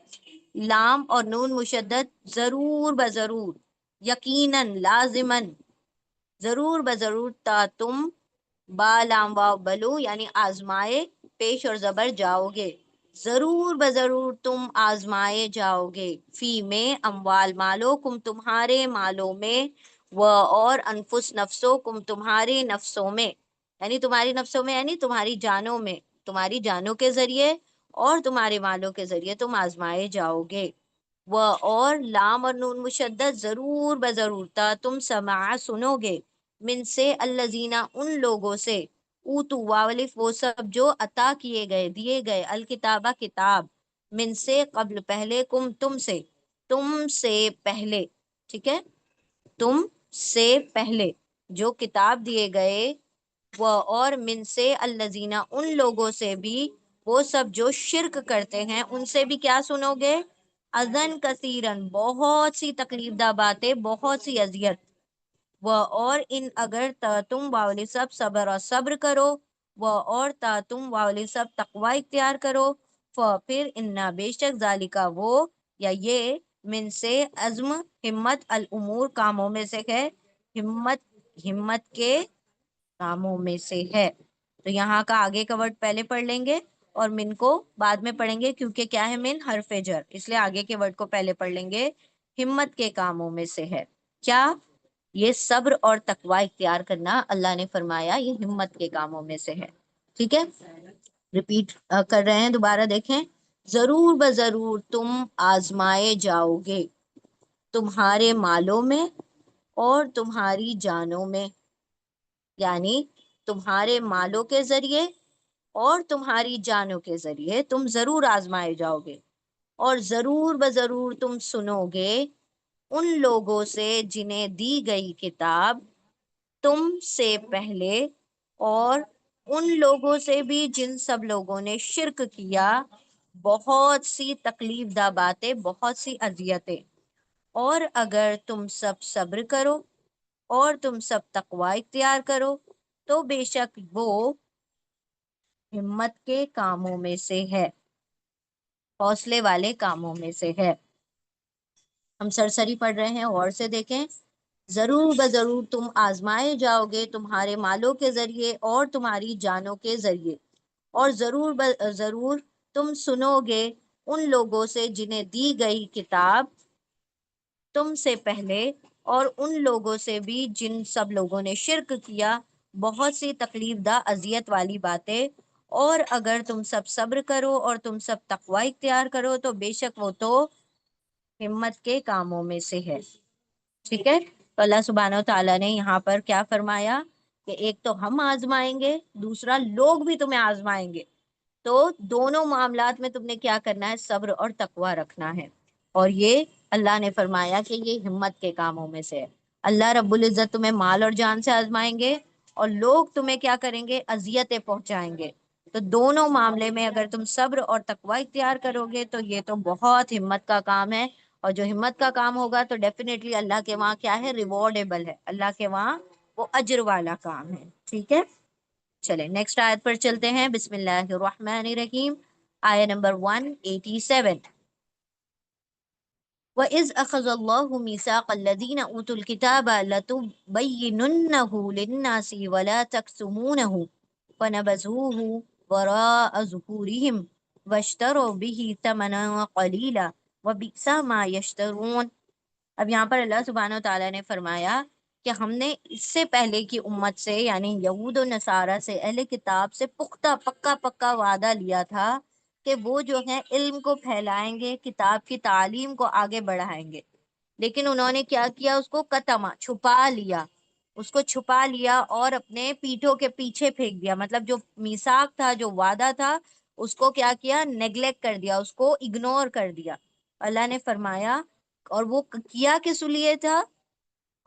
[SPEAKER 1] लाम और नून मुशद्दद, जरूर बजरूर, यकीनन, लाजिमन, जरूर बजरूर, तातुम, बालाम वाव बलू यानी आजमाए, पेश और जबर जाओगे, जरूर बजरूर तुम आजमाए जाओगे, फी में अमवाल मालो कुम तुम्हारे मालों में, व और अनफुस नफ्सो कुम तुम्हारे नफ्सों में, यानी तुम्हारी नफ्सों में यानी तुम्हारी जानों में, तुम्हारी जानों के जरिए और तुम्हारे मालों के जरिए तुम आजमाए जाओगे। व और लाम और नून मुशद्दद, जरूर बजरूरता तुम समा सुनोगे, मिन से अल्लजीना उन लोगों से, ऊतू वालिफ वो सब जो अता किए गए दिए गए, अल किताबा किताब, मिन से कब्ल पहले, कुम तुम से पहले। ठीक है, तुम से पहले जो किताब दिए गए, वह और मिन से अल्लजीना उन लोगों से भी, वो सब जो शिरक करते हैं उनसे भी क्या सुनोगे, अजन कसीरन, बहुत सी तकलीफदा बातें, बहुत सी अजियत। वह और इन अगर तुम वाले सब सब्र और सब्र करो, वह और तुम वाले सब तकवा इख्तियार करो, फिर इन्ना बेशक जालिका वो या ये, मिन से अज़्म हिम्मत अल उमूर कामों में से है, हिम्मत हिम्मत के कामों में से है। तो यहाँ का आगे का वर्ड पहले पढ़ लेंगे और मिन को बाद में पढ़ेंगे, क्योंकि क्या है, मिन हरफे जर, इसलिए आगे के वर्ड को पहले पढ़ लेंगे। हिम्मत के कामों में से है क्या? ये सब्र और तकवा इख्तियार करना, अल्लाह ने फरमाया ये हिम्मत के कामों में से है। ठीक है, रिपीट कर रहे हैं, दोबारा देखें, जरूर बजरूर तुम आजमाए जाओगे, तुम्हारे मालों में और तुम्हारी जानों में, यानी तुम्हारे मालों के जरिए और तुम्हारी जानों के जरिए तुम जरूर आजमाए जाओगे, और जरूर बजरूर तुम सुनोगे उन लोगों से जिन्हें दी गई किताब तुम से पहले, और उन लोगों से भी जिन सब लोगों ने शिरक किया, बहुत सी तकलीफ दा बातें, बहुत सी अजियतें। और अगर तुम सब सब्र करो और तुम सब तकवा इख्तियार करो, तो बेशक वो हिम्मत के कामों में से है, हौसले वाले कामों में से है। हम सरसरी पढ़ रहे हैं, और से देखें, जरूर बजरूर तुम आजमाए जाओगे तुम्हारे मालों के जरिए और तुम्हारी जानों के जरिए, और जरूर तुम सुनोगे उन लोगों से जिन्हें दी गई किताब तुम से पहले, और उन लोगों से भी जिन सब लोगों ने शिरक किया, बहुत सी तकलीफ दा अजियत वाली बातें। اور اگر تم سب صبر کرو اور تم سب تقوی اختیار کرو تو بے شک وہ تو ہمت کے کاموں میں سے ہے۔ ٹھیک ہے، تو اللہ سبحانہ و تعالیٰ نے یہاں پر کیا فرمایا کہ ایک تو ہم آزمائیں گے، دوسرا لوگ بھی تمہیں آزمائیں گے، تو دونوں معاملات میں تم نے کیا کرنا ہے؟ صبر اور تقوی رکھنا ہے۔ اور یہ اللہ نے فرمایا کہ یہ ہمت کے کاموں میں سے ہے۔ اللہ رب العزت تمہیں مال اور جان سے آزمائیں گے، اور لوگ تمہیں کیا کریں گے؟ اذیتیں پہنچائیں گے۔ تو دونوں معاملے میں اگر تم صبر اور تقوی اختیار کرو گے تو یہ تو بہت ہمت کا کام ہے، اور جو ہمت کا کام ہوگا تو ڈیفینیٹلی اللہ کے وہاں کیا ہے؟ ریوارڈیبل ہے، اللہ کے وہاں وہ اجر والا کام ہے۔ ٹھیک ہے، چلیں نیکسٹ آیت پر چلتے ہیں۔ بسم اللہ الرحمن الرحیم، آیت نمبر 187۔ وَإِذْ أَخَذَ اللَّهُ مِيثَاقَ الَّذِينَ أُوتُوا الْكِتَابَ لَتُبَيِّنُنَّهُ لِلنَّاسِ وَلَا تَكْتُمُونَهُ فَنَبَذُوهُ وَرَاءَ ظُهُورِهِمْ وَاشْتَرَوْا بِهِ ثَمَنًا قَلِيلًا وَبِئْسَ مَا يَشْتَرُونَ۔ اب یہاں پر اللہ سبحانہ و تعالیٰ نے فرمایا کہ ہم نے اس سے پہلے کی امت سے یعنی یہود و نصارہ سے، اہل کتاب سے پختہ پکا وعدہ لیا تھا کہ وہ جو ہے علم کو پھیلائیں گے، کتاب کی تعلیم کو آگے بڑھائیں گے، لیکن انہوں نے کیا کیا؟ اس کو کتما چھپا لیا، اس کو چھپا لیا اور اپنے پیٹھوں کے پیچھے پھینک دیا۔ مطلب جو میثاق تھا، جو وعدہ تھا، اس کو کیا کیا؟ نیگلیکٹ کر دیا، اس کو اگنور کر دیا۔ اللہ نے فرمایا، اور وہ کیا کس لیے تھا؟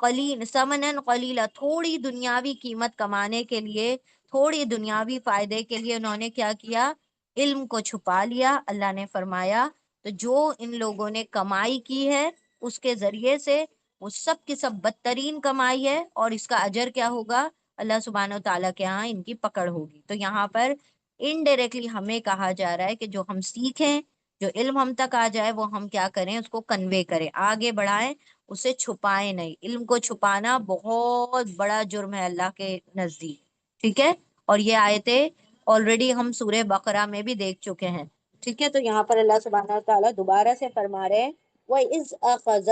[SPEAKER 1] قلیل ثمنن قلیلا، تھوڑی دنیاوی قیمت کمانے کے لیے، تھوڑی دنیاوی فائدے کے لیے انہوں نے کیا کیا؟ علم کو چھپا لیا۔ اللہ نے فرمایا تو جو ان لوگوں نے کمائی کی ہے اس کے ذریعے سے وہ سب کی سب بدترین کمائی ہے، اور اس کا اجر کیا ہوگا؟ اللہ سبحانہ و تعالیٰ کے ہاں ان کی پکڑ ہوگی۔ تو یہاں پر انڈائریکٹلی ہمیں کہا جا رہا ہے کہ جو ہم سیکھیں، جو علم ہم تک آ جائے وہ ہم کیا کریں؟ اس کو کنوے کریں، آگے بڑھائیں، اسے چھپائیں نہیں۔ علم کو چھپانا بہت بڑا جرم ہے اللہ کے نزدیک۔ ٹھیک ہے، اور یہ آیتیں آلریڈی ہم سورہ بقرہ میں بھی دیکھ چکے ہیں۔ ٹھیک ہے، تو یہاں پر اللہ سبحانہ و تعالیٰ دوبارہ سے فرما رہے ہیں وَإِذْ أَخَذَ،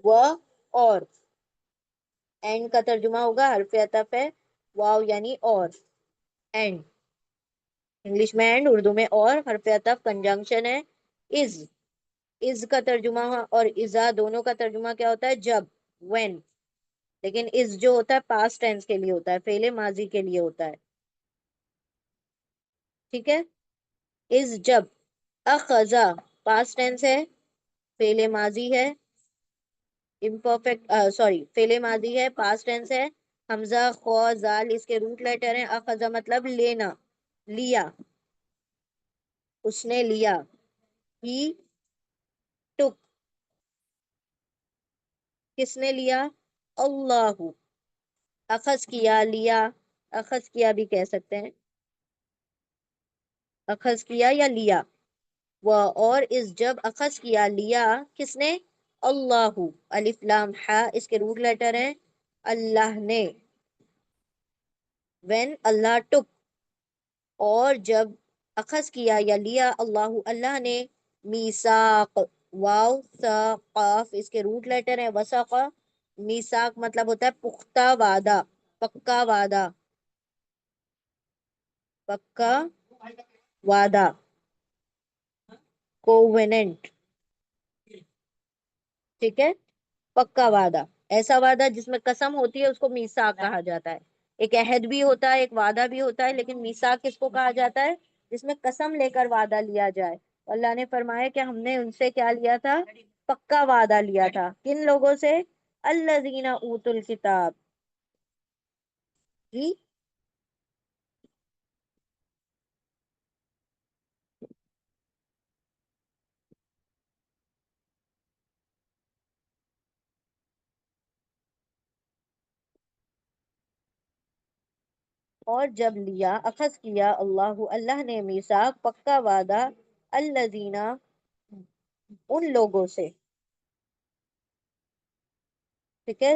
[SPEAKER 1] و اور، اینڈ کا ترجمہ ہوگا حرف عطف ہے، واو یعنی اور، اینڈ انگلش میں اینڈ، اردو میں اور، حرف عطف کنجنکشن ہے۔ از کا ترجمہ اور ازا دونوں کا ترجمہ کیا ہوتا ہے؟ جب، when، لیکن از جو ہوتا ہے پاسٹ ٹینس کے لیے ہوتا ہے، فعل ماضی کے لیے ہوتا ہے۔ ٹھیک ہے، از جب، اخذا پاسٹ ٹینس ہے، فعل ماضی ہے، امپرفیکٹ سوری فعل ماضی ہے، پاسٹ ٹینس ہے، حمزہ خو زال اس کے روٹ لیٹر ہیں۔ اخذا مطلب لینا، لیا، اس نے لیا، ہی ٹک، کس نے لیا؟ اللہ، اخذ کیا، لیا، اخذ کیا بھی کہہ سکتے ہیں، اخذ کیا یا لیا۔ وہ اور اس جب اخذ کیا، لیا کس نے؟ اللہ، الف لام ہا اس کے روٹ لیٹر ہیں، اللہ نے، when اللہ ٹک، اور جب اخذ کیا یا لیا اللہ اللہ نے، میثاق، واو سا قاف اس کے روٹ لیٹر ہیں، وثاق، میثاق مطلب ہوتا ہے پختہ وعدہ، پکا وعدہ، پکا وعدہ، کووننٹ۔ ٹھیک ہے، پکا وعدہ، ایسا وعدہ جس میں قسم ہوتی ہے اس کو میثاق کہا جاتا ہے۔ ایک عہد بھی ہوتا ہے، ایک وعدہ بھی ہوتا ہے، لیکن میثاق کس کو کہا جاتا ہے؟ جس میں قسم لے کر وعدہ لیا جائے۔ اللہ نے فرمایا کہ ہم نے ان سے کیا لیا تھا؟ پکا وعدہ لیا تھا۔ کن لوگوں سے؟ الذین اوتوا الکتاب، جی، اور جب لیا اخذ کیا اللہ اللہ نے میثاق پکا وعدہ، الذین ان لوگوں سے، ٹھیک ہے،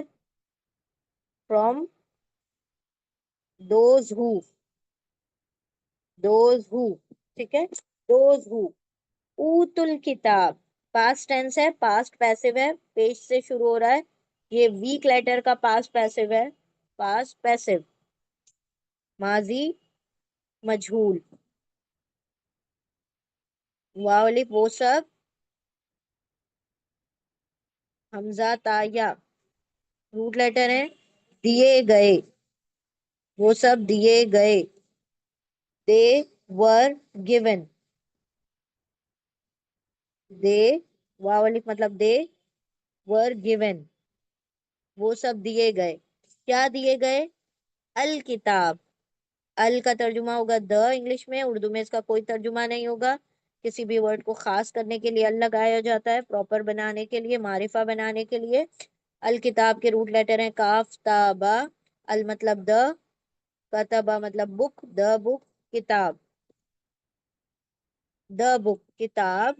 [SPEAKER 1] from those who, those who, ٹھیک ہے، دوز ہو اوت الکتاب، پاسٹ ٹینس ہے، پاسٹ پیسو ہے، پیش سے شروع ہو رہا ہے، یہ ویک لیٹر کا پاسٹ پیسو ہے، پاسٹ پیسو، ماضی मजहूल। वाव अलिफ वो सब, हमजा ता या रूट लेटर है, दिए गए, वो सब दिए गए। दे वर गिवन, दे वाव अलिफ मतलब दे वर गिवन, वो सब दिए गए। क्या दिए गए? अल किताब। अल का तर्जुमा होगा द इंग्लिश में, उर्दू में इसका कोई तर्जुमा नहीं होगा। किसी भी वर्ड को खास करने के लिए अल लगाया जाता है, प्रॉपर बनाने के लिए, मारिफा बनाने के लिए। अल किताब के रूट लेटर हैं काफ ताबा। अल मतलब द, कतबा मतलब बुक, द बुक, किताब, द बुक किताब,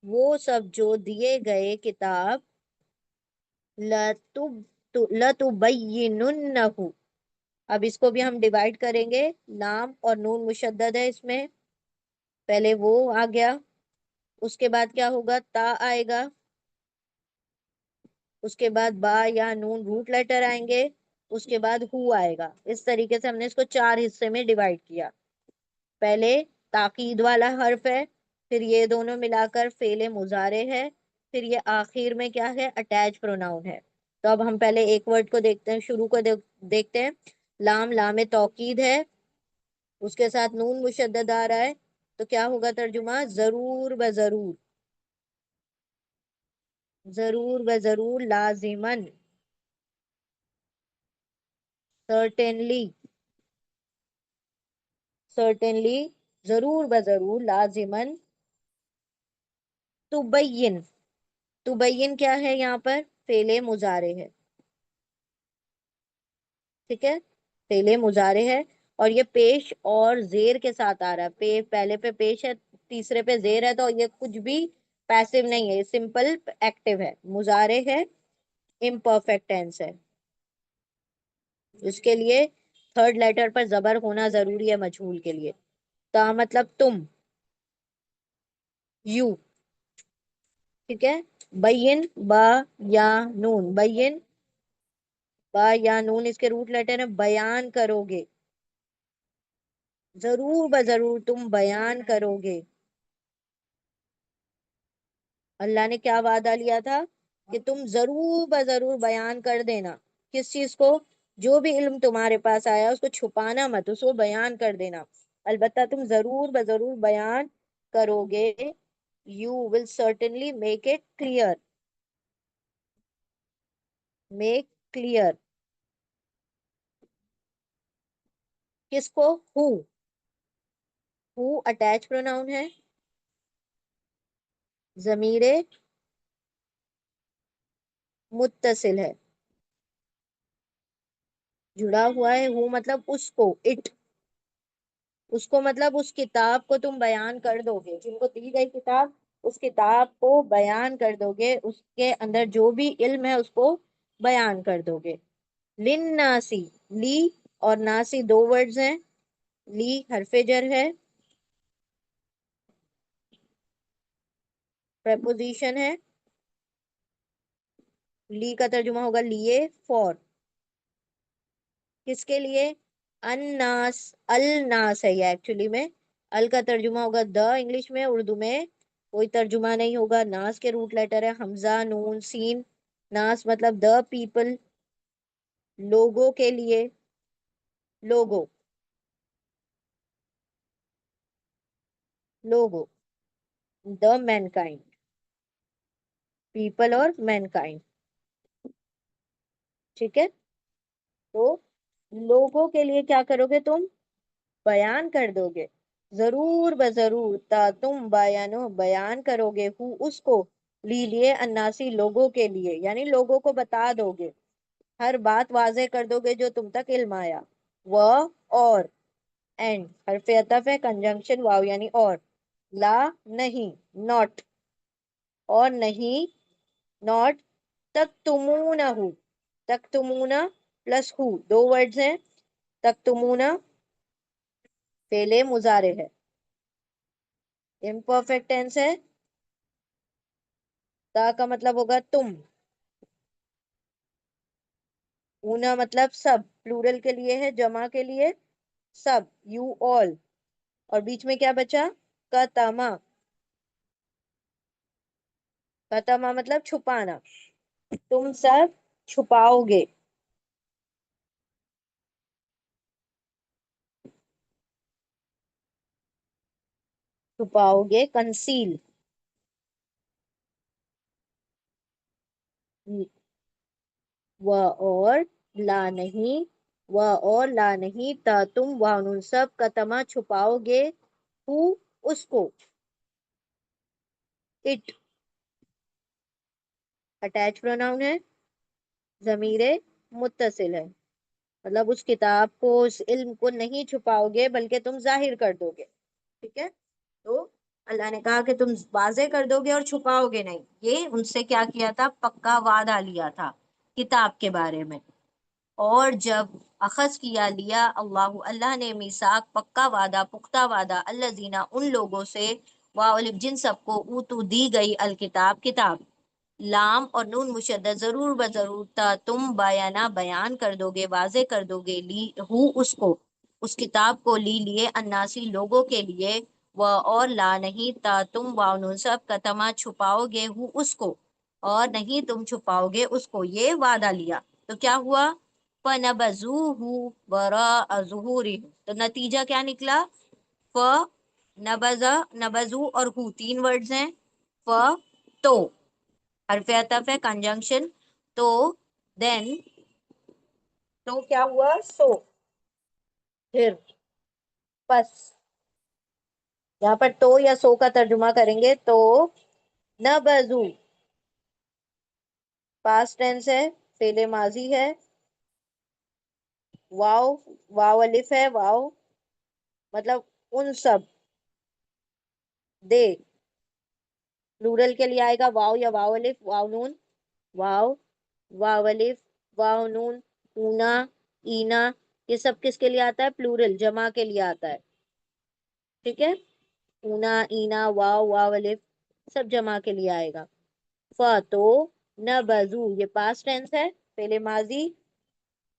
[SPEAKER 1] वो सब जो दिए गए किताब, लतुब लतुबय्यिनुन्नहु। अब इसको भी हम डिवाइड करेंगे, लाम और नून मुशद्दद है इसमें, पहले वो आ गया, उसके बाद क्या होगा? ता आएगा, उसके बाद बा या नून रूट लेटर आएंगे, उसके बाद हु आएगा। इस तरीके से हमने इसको चार हिस्से में डिवाइड किया। पहले ताकीद वाला हर्फ है, फिर ये दोनों मिलाकर फेले मुजारे है, फिर ये आखिर में क्या है? अटैच प्रोनाउन है। तो अब हम पहले एक वर्ड को देखते हैं, शुरू को देखते हैं। लाम लाम तौकीद है, उसके साथ नून मुशद्दद आ रहा है, तो क्या होगा तर्जुमा? जरूर ब जरूर, जरूर ब जरूर लाजिमन, सर्टेनली, सर्टेनली, जरूर ब जरूर लाजिमन। तुबय्यिन, तुबय्यिन क्या है यहाँ पर? फेले मुजारे है, ठीक है, फेले मुजारे है। और ये पेश और जेर के साथ आ रहा है, पहले पे पेश है, तीसरे पे जेर है, तो ये कुछ भी पैसिव नहीं है, ये सिंपल एक्टिव है, मुजारे है, इम्परफेक्ट टेंस है। इसके लिए थर्ड लेटर पर जबर होना जरूरी है मजहूल के लिए। ता मतलब तुम, यू, ठीक है। बैन बा या नून, बैन बा या नून इसके रूट लेटर है, बयान करोगे, जरूर ब जरूर तुम बयान करोगे। अल्लाह ने क्या वादा लिया था? कि तुम जरूर ब जरूर बयान कर देना। किस चीज को? जो भी इल्म तुम्हारे पास आया उसको छुपाना मत, उसको बयान कर देना। अलबत्ता तुम जरूर ब जरूर बयान करोगे। You will certainly make it clear, make clear, किसको? हु, हु अटैच प्रोनाउन है, जमीरे मुत्तसिल है, जुड़ा हुआ है। हु मतलब उसको, इट, उसको मतलब उस किताब को तुम बयान कर दोगे, जिनको दी गई किताब, उस किताब को बयान कर दोगे, उसके अंदर जो भी इल्म है उसको बयान कर दोगे। लिन नासी, ली और नासी दो वर्ड्स हैं, ली हरफे जर है, प्रपोजिशन है, ली का तर्जुमा होगा लिए, फॉर, किसके लिए? अन्नास, अल नास है ये एक्चुअली में। अल का तर्जुमा होगा द इंग्लिश में, उर्दू में कोई तर्जुमा नहीं होगा। नास के रूट लेटर है हमजा नून सीन, नास मतलब द पीपल, लोगों के लिए, लोगो, लोगो, द मैनकाइंड, पीपल और मैनकाइंड, ठीक है। तो लोगों के लिए क्या करोगे तुम? बयान कर दोगे, जरूर ब जरूर ता तुम बयानो बयान करोगे, हु उसको, लिए अन्नासी लोगों के लिए, यानी लोगों को बता दोगे, हर बात वाजे कर दोगे जो तुम तक इल्म आया। वह और, एंड हरफे अतफ है, कंजंक्शन वाव यानी और, ला नहीं, नॉट, और नहीं, नॉट, तक तुमूना हु, तक तुमूना प्लस हु दो वर्ड्स हैं, तक तुमूना फेले मुजारे है, इम्परफेक्ट टेंस है। ता का मतलब होगा तुम, ऊना मतलब सब, प्लूरल के लिए है, जमा के लिए सब, यू ऑल, اور بیچ میں کیا بچا؟ کتما. کتما مطلب چھپانا. تم سب چھپاؤ گے. چھپاؤ گے کنسیل. و اور لا نہیں. و اور لا نہیں تا تم وانون سب کتما چھپاؤ گے. ہو اس کو. اٹ اٹیچ پروناؤن ہے. ضمیر متصل ہے. مطلب اس کتاب کو اس علم کو نہیں چھپاؤ گے بلکہ تم ظاہر کر دو گے. ٹھیک ہے. تو اللہ نے کہا کہ تم واضح کر دو گے اور چھپاؤ گے نہیں. یہ ان سے کیا کیا تھا؟ پکا وعدہ لیا تھا کتاب کے بارے میں. اور جب اخذ کیا لیا اللہ نے میثاق پکا وعدہ پختہ وعدہ الذین ان لوگوں سے جن سب کو اوتو دی گئی الکتاب کتاب. لام اور نون مشدد ضرور بضرور تا تم بیان کر دو گے واضح کر دو گے لی ہو اس کو اس کتاب کو لیے اناسی لوگوں کے لیے. و اور لا نہیں تا تم نون سب کتما چھپاؤ گے ہو اس کو اور نہیں تم چھپاؤ گے اس کو. یہ وعدہ لیا تو کیا ہوا؟ فَنَبَذُوهُ وَرَاءَ ظُهُورِهِمْ. تو نتیجہ کیا نکلا؟ نبزو اور ہو تین ورڈز ہیں. ف تو حرف عطف ہے کنجنکشن. تو دین تو کیا ہوا؟ سو پھر پس. یہاں پر تو یا سو کا ترجمہ کریں گے تو نبزو پاسٹ ٹینس ہے فعل ماضی ہے. واو واو الف ہے. واو مطلب ان سب. دے پلورل کے لیے آئے گا واو یا واو الف واو نون. واو واو الف واو نون اونا اینا. یہ سب کس کے لیے آتا ہے؟ پلورل جمع کے لیے آتا ہے. ٹھیک ہے. اونا اینا واو واو الف سب جمع کے لیے آئے گا. تو نبذو یہ پاسٹ ٹینس ہے فعل ماضی.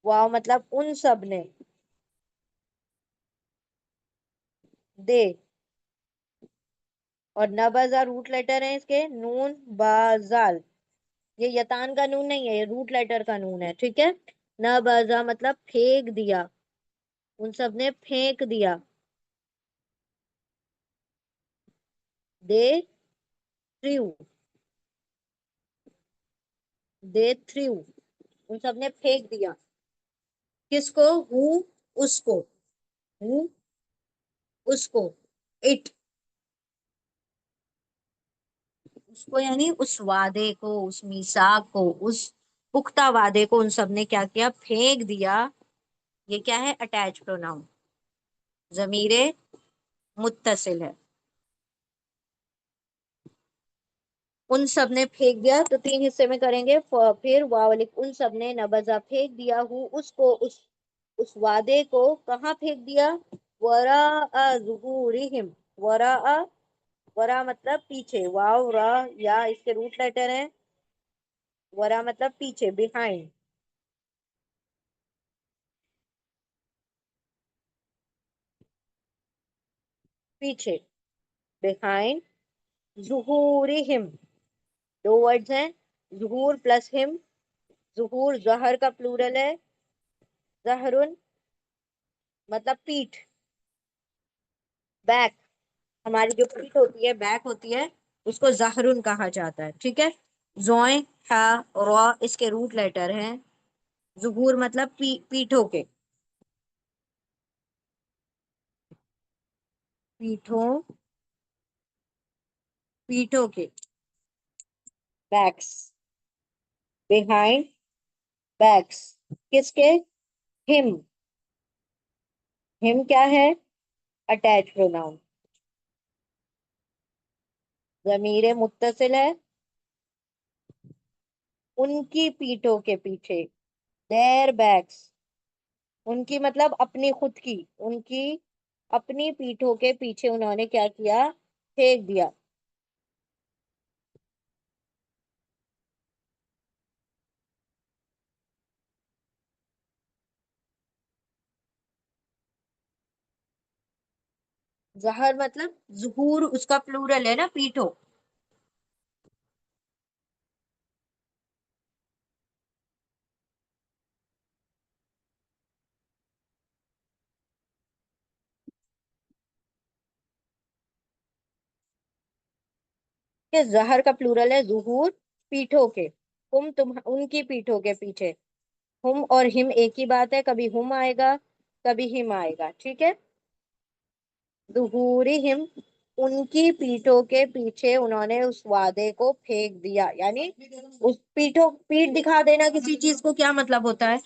[SPEAKER 1] واو مطلب ان سب نے. دے اور نبذا روٹ لیٹر ہیں اس کے نون بازال. یہ یتان کا نون نہیں ہے یہ روٹ لیٹر کا نون ہے. ٹھیک ہے. نبذا مطلب پھینک دیا. ان سب نے پھینک دیا. دے تھریو دے تھریو ان سب نے پھینک دیا. کس کو؟ ہو اس کو. ہو اس کو. اٹ اس کو یعنی اس وعدے کو اس میثاق کو اس پختہ وعدے کو ان سب نے کیا کیا؟ پھینک دیا. یہ کیا ہے؟ اٹیچ پروناؤن ضمیر متصل ہے. ان سب نے پھینک دیا تو تین حصے میں کریں گے. پھر ان سب نے نبذا پھینک دیا ہو اس کو اس وعدے کو. کہاں پھینک دیا؟ وراء ظہورہم. وراء ورا مطلب پیچھے. واو را یا اس کے روٹ لیٹر ہیں. ورا مطلب پیچھے بیہائنڈ. پیچھے بیہائنڈ. ظہورہم دو ورڈز ہیں. ظہور پلس ہم. ظہور ظہر کا پلورل ہے. ظہرن مطلب پیٹھ. بیک ہماری جو پیٹھ ہوتی ہے بیک ہوتی ہے اس کو ظہرن کہا جاتا ہے. ٹھیک ہے. زوئیں ہا را اس کے روٹ لیٹر ہیں. ظہور مطلب پیٹھوں کے. پیٹھوں پیٹھوں کے. Backs behind backs. کس کے؟ ہم. ہم کیا ہے؟ اٹیچ پروناؤن ضمیر متصل ہے. ان کی پیٹھوں کے پیچھے. دیر بیکس ان کی مطلب اپنی خود کی. ان کی اپنی پیٹھوں کے پیچھے انہوں نے کیا کیا؟ پھینک دیا. जहर मतलब जुहूर, उसका प्लूरल है ना, पीठो। कि जहर का प्लूरल है जुहूर, पीठों के। तुम उनकी पीठों के पीछे। हुम और हिम एक ही बात है, कभी हुम आएगा कभी हिम आएगा, ठीक है। दुहूरिहिम, उनकी पीठों के पीछे उन्होंने उस वादे को फेंक दिया, यानी उस पीठों, पीठ दिखा देना किसी चीज को क्या मतलब होता है,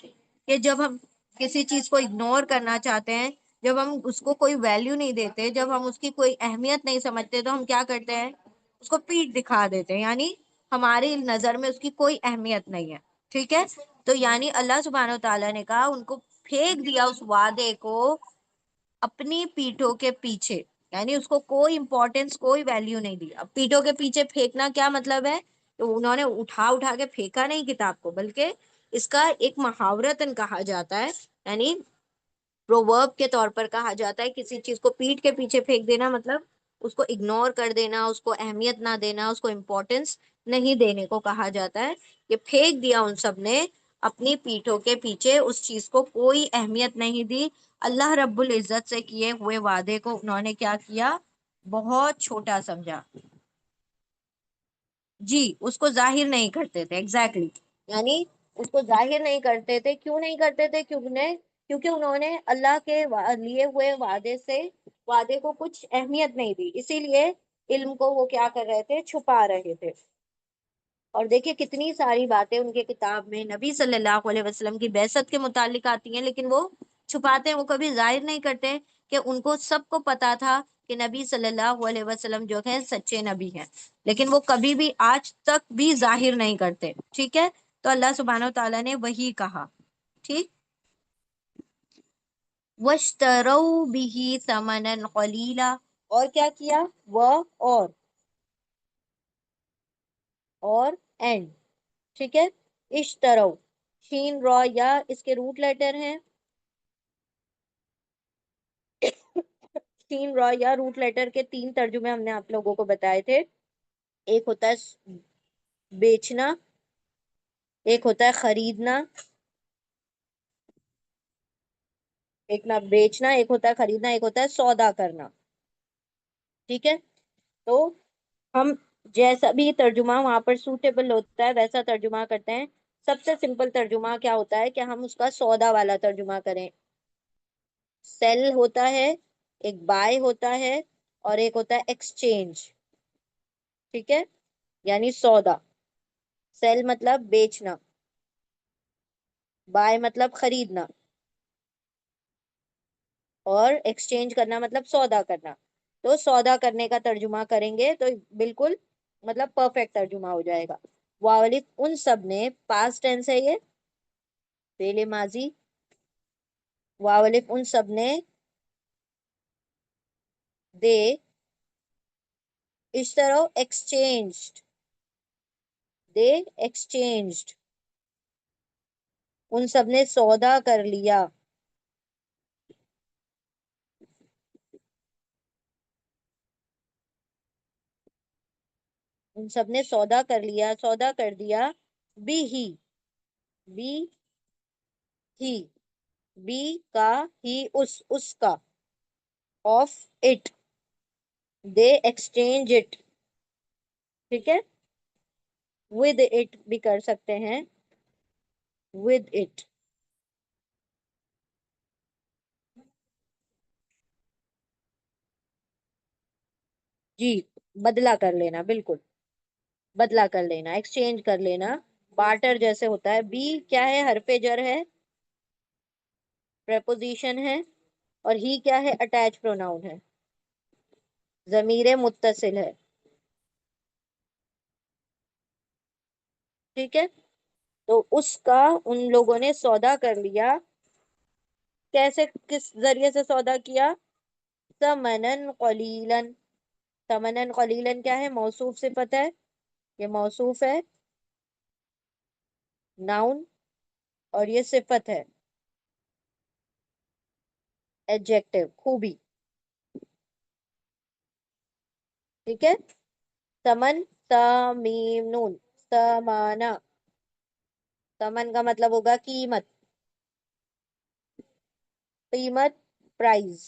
[SPEAKER 1] कि जब हम किसी चीज को इग्नोर करना चाहते हैं, जब हम उसको कोई वैल्यू नहीं देते, जब हम उसकी कोई अहमियत नहीं समझते, तो हम क्या करते हैं, उसको पीठ दिखा देते हैं, यानी हमारी नजर में उसकी कोई अहमियत नहीं है, ठीक है। तो यानी अल्लाह सुब्हानो तआला ने कहा उनको फेंक दिया उस वादे को अपनी पीठों के पीछे, यानी उसको कोई इंपॉर्टेंस कोई वैल्यू नहीं दी। अब पीठों के पीछे फेंकना क्या मतलब है, तो उन्होंने उठा उठा के फेंका नहीं किताब को, बल्कि इसका एक मुहावरतन कहा जाता है, यानी प्रोवर्ब के तौर पर कहा जाता है, किसी चीज को पीठ के पीछे फेंक देना मतलब उसको इग्नोर कर देना, उसको अहमियत ना देना, उसको इम्पोर्टेंस नहीं देने को कहा जाता है। ये फेंक दिया उन सब ने अपनी पीठों के पीछे, उस चीज को कोई अहमियत नहीं दी। अल्लाह रब्बुल इज्जत से किए हुए वादे को उन्होंने क्या किया, बहुत छोटा समझा। जी, उसको जाहिर नहीं करते थे, एग्जैक्टली exactly। यानी उसको जाहिर नहीं करते थे, क्यों नहीं करते थे, क्योंकि उन्होंने अल्लाह के लिए हुए वादे से, वादे को कुछ अहमियत नहीं दी, इसीलिए इल्म को वो क्या कर रहे थे, छुपा रहे थे। और देखिए कितनी सारी बातें उनके किताब में नबी सल्लल्लाहु अलैहि वसल्लम की बेसत के मुतालिक आती हैं, लेकिन वो छुपाते हैं, वो कभी जाहिर नहीं करते कि उनको सबको पता था कि नबी सल्लल्लाहु अलैहि वसल्लम जो है सच्चे नबी हैं, लेकिन वो कभी भी आज तक भी जाहिर नहीं करते, ठीक है। तो अल्लाह सुब्हानो तआला ने वही कहा, ठीक। वश्तरौ बिही समनन कलीला, और क्या किया, व और एंड, ठीक है। इश्तरौ, शीन रॉ या इसके रूट लेटर हैं, शीन रॉ या रूट लेटर के तीन तर्जुमे हमने आप लोगों को बताए थे। एक होता है बेचना, एक होता है खरीदना, एक ना बेचना, एक होता है खरीदना, एक होता है सौदा करना, ठीक है। तो हम जैसा भी तर्जुमा वहां पर सूटेबल होता है वैसा तर्जुमा करते हैं। सबसे सिंपल तर्जुमा क्या होता है कि हम उसका सौदा वाला तर्जुमा करें। सेल होता है, एक बाय होता है, और एक होता है एक्सचेंज, ठीक है। यानी सौदा, सेल मतलब बेचना, बाय मतलब खरीदना, और एक्सचेंज करना मतलब सौदा करना। तो सौदा करने का तर्जुमा करेंगे तो बिल्कुल मतलब परफेक्ट तर्जुमा हो जाएगा। वालिफ उन सब ने, पास्ट टेंस है ये, पेले माजी, वालिफ उन सब ने, दे, इस तरह एक्सचेंज्ड, दे एक्सचेंज्ड, उन सब ने सौदा कर लिया, उन सब ने सौदा कर लिया, सौदा कर दिया, बी ही, बी ही, बी का, ही उसका, of it, they exchange it, ठीक है। विद इट भी कर सकते हैं, विद इट, जी, बदला कर लेना, बिल्कुल बदला कर लेना, एक्सचेंज कर लेना, बार्टर जैसे होता है। बी क्या है, हरफे जर है, प्रेपोजिशन है, और ही क्या है, अटैच प्रोनाउन है, जमीर मुत्तसिल है, ठीक है। तो उसका उन लोगों ने सौदा कर लिया, कैसे, किस जरिए से सौदा किया, समनन कलीलन, समनन कलीलन क्या है, मौसूफ सिफत है, ये मौसूफ है, नाउन, और ये सिफत है, एडजेक्टिव, खूबी, ठीक है। समन, तमीम नून, समाना। समन का मतलब होगा कीमत, कीमत, प्राइस,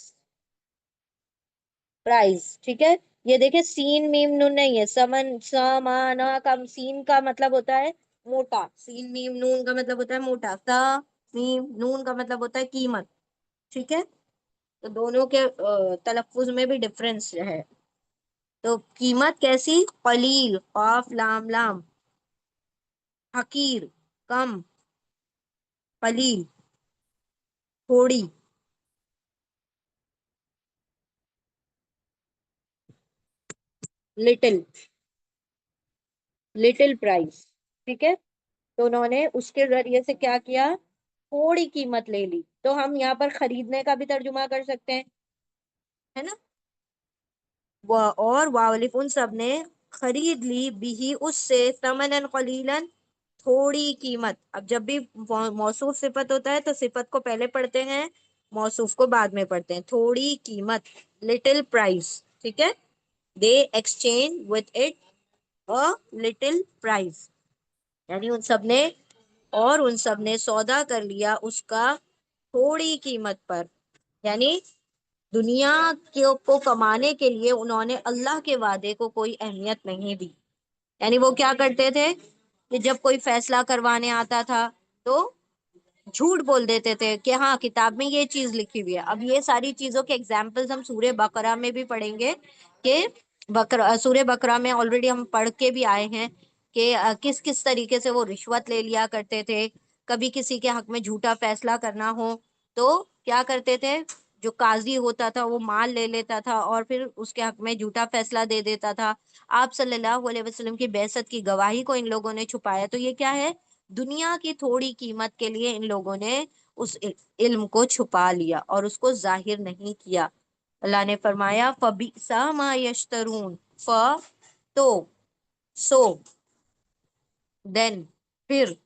[SPEAKER 1] प्राइस, ठीक है। ये देखे सीन मीम नून नहीं है, समन समाना का सीन का मतलब होता है मोटा, सीन मीम नून का मतलब होता है मोटा, ता मीम नून का मतलब होता है कीमत, ठीक है। तो दोनों के तलफ्फुज में भी डिफरेंस है। तो कीमत कैसी, कलील, काफ लाम लाम, हकीर, कम, कलील, थोड़ी, लिटिल, लिटिल प्राइस, ठीक है। तो उन्होंने उसके जरिए से क्या किया, थोड़ी कीमत ले ली। तो हम यहाँ पर खरीदने का भी तर्जुमा कर सकते हैं, है ना। और वालिफ उन सब ने खरीद ली बिही उससे, समनन कलीलन, थोड़ी कीमत। अब जब भी मौसूफ सिफत होता है तो सिफत को पहले पढ़ते हैं, मौसूफ को बाद में पढ़ते हैं। थोड़ी कीमत, लिटिल प्राइस, ठीक है। दे exchange with it a little price, यानी उन सब ने, और उन सब ने सौदा कर लिया उसका थोड़ी कीमत पर। यानी दुनिया को कमाने के लिए उन्होंने अल्लाह के वादे को कोई अहमियत नहीं दी। यानी वो क्या करते थे कि जब कोई फैसला करवाने आता था तो झूठ बोल देते थे कि हाँ किताब में ये चीज लिखी हुई है। अब ये सारी चीजों के एग्जाम्पल्स हम सूर्य बकरा में भी पढ़ेंगे कि बकरा, सूर्य बकरा में ऑलरेडी हम पढ़ के भी आए हैं कि किस किस तरीके से वो रिश्वत ले लिया करते थे। कभी किसी के हक में झूठा फैसला करना हो तो क्या करते थे, जो काजी होता था वो माल ले लेता था और फिर उसके हक में झूठा फैसला दे देता था। आप सल्लल्लाहु अलैहि वसल्लम की बेइज्जत की गवाही को इन लोगों ने छुपाया। तो ये क्या है, दुनिया की थोड़ी कीमत के लिए इन लोगों ने उस इल्म को छुपा लिया और उसको जाहिर नहीं किया। अल्लाह ने फरमाया फबिसा मा यश्तरून, फ, तो, सो, देन, फिर,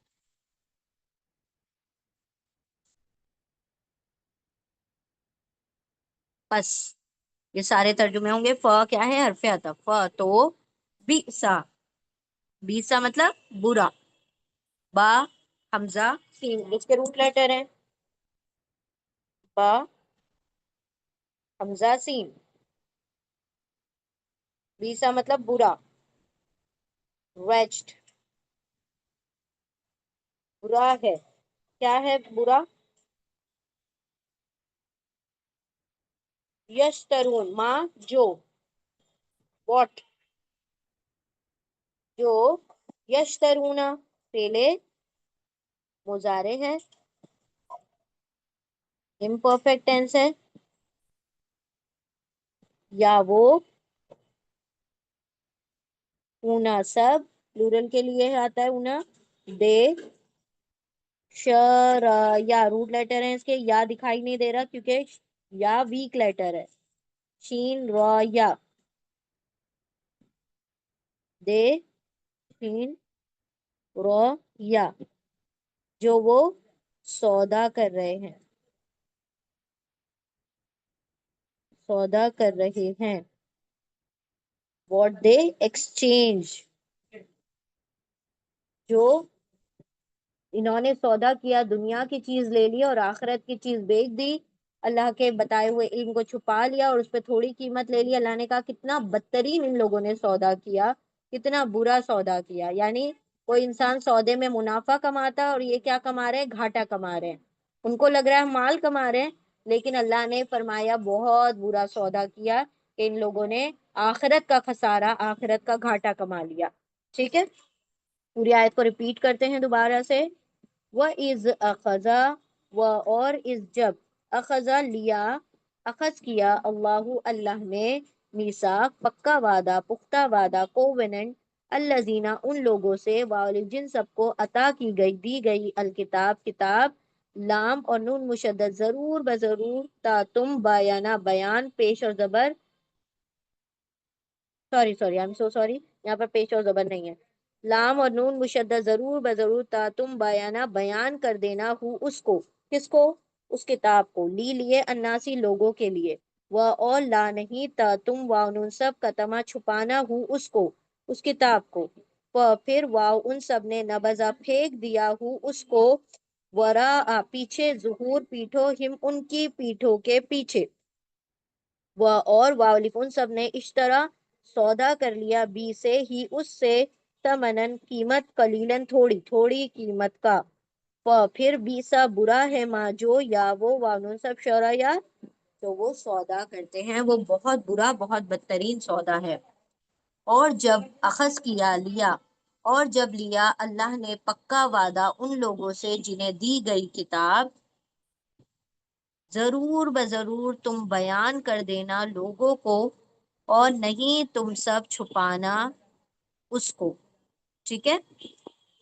[SPEAKER 1] बस, ये सारे तर्जुमे होंगे। फ क्या है, हरफ अतफ, फ तो, बिसा, बीसा मतलब बुरा, बा, हमजा, सीन इसके रूट लेटर है, बा, हमजा, सीन, बीसा मतलब बुरा, वेस्ट, बुरा है, क्या है बुरा, यश तरुण, माँ जो, वॉट, जो, यश तरुणा, पहले मुजारे है, इम्परफेक्ट टेंस है, या वो, ऊना सब, प्लूरल के लिए आता है ऊना, दे, शर, या रूट लेटर है इसके, या दिखाई नहीं दे रहा क्योंकि या वीक लेटर है, शीन र या, दे, शीन र या, जो वो सौदा कर रहे हैं, सौदा कर रहे हैं, व्हाट दे एक्सचेंज, जो इन्होंने सौदा किया, दुनिया की चीज ले ली और आखिरत की चीज बेच दी, अल्लाह के बताए हुए इल्म को छुपा लिया और उस पर थोड़ी कीमत ले ली। अल्लाह ने कहा कितना बदतरीन इन लोगों ने सौदा किया, कितना बुरा सौदा किया। यानी कोई इंसान सौदे में मुनाफा कमाता और ये क्या कमा रहे हैं, घाटा कमा रहे हैं। उनको लग रहा है माल कमा रहे हैं, लेकिन अल्लाह ने फरमाया बहुत बुरा सौदा किया कि इन लोगों ने आखिरत का खसारा, आखिरत का घाटा कमा लिया। ठीक है, पूरी आयत को रिपीट करते हैं दोबारा से। व इज अखजा, व और इज जब, अखजा लिया, अखज किया, अल्लाहु अल्लाह ने, मीसाक पक्का वादा, पुख्ता वादा, कोवेनेंट, अल्लजीना उन लोगों से, वालिद जिन सबको अता की गई, दी गई, अलकिताब किताब, लाम और नून मुशद्दद, जरूर बजरूर, ता तुम, बयाना बयान, पेश और जबर, sorry sorry, I am so sorry, यहाँ पर पेश और जबर नहीं है। लाम और नून मुशद्दद, जरूर बजरूर, ता तुम, बयाना बयान कर देना, हु उसको, किसको, उस किताब को, ली लिए, अन्नासी लोगों के लिए, اور لا نہیں تھا تم واو ان سب کا تما چھپانا ہوں اس کو، اس کتاب کو، پھر واو ان سب نے نبذا پھینک دیا ہوں اس کو، ورا پیچھے، ظہور پیٹھوں ہم ان کی پیٹھوں کے پیچھے، اور واولف ان سب نے اشترا سودا کر لیا بی سے ہی اس سے، تمنن قیمت، قلیلن تھوڑی تھوڑی قیمت کا، پھر بھی سا برا ہے ماں جو یا وہ وانون سب شورا یا تو وہ سودا کرتے ہیں، وہ بہت برا بہت بدترین سودا ہے۔ اور جب اخذ کیا لیا، اور جب لیا اللہ نے پکا وعدہ ان لوگوں سے جنہیں دی گئی کتاب، ضرور بضرور تم بیان کر دینا لوگوں کو، اور نہیں تم سب چھپانا اس کو۔ ٹھیک ہے،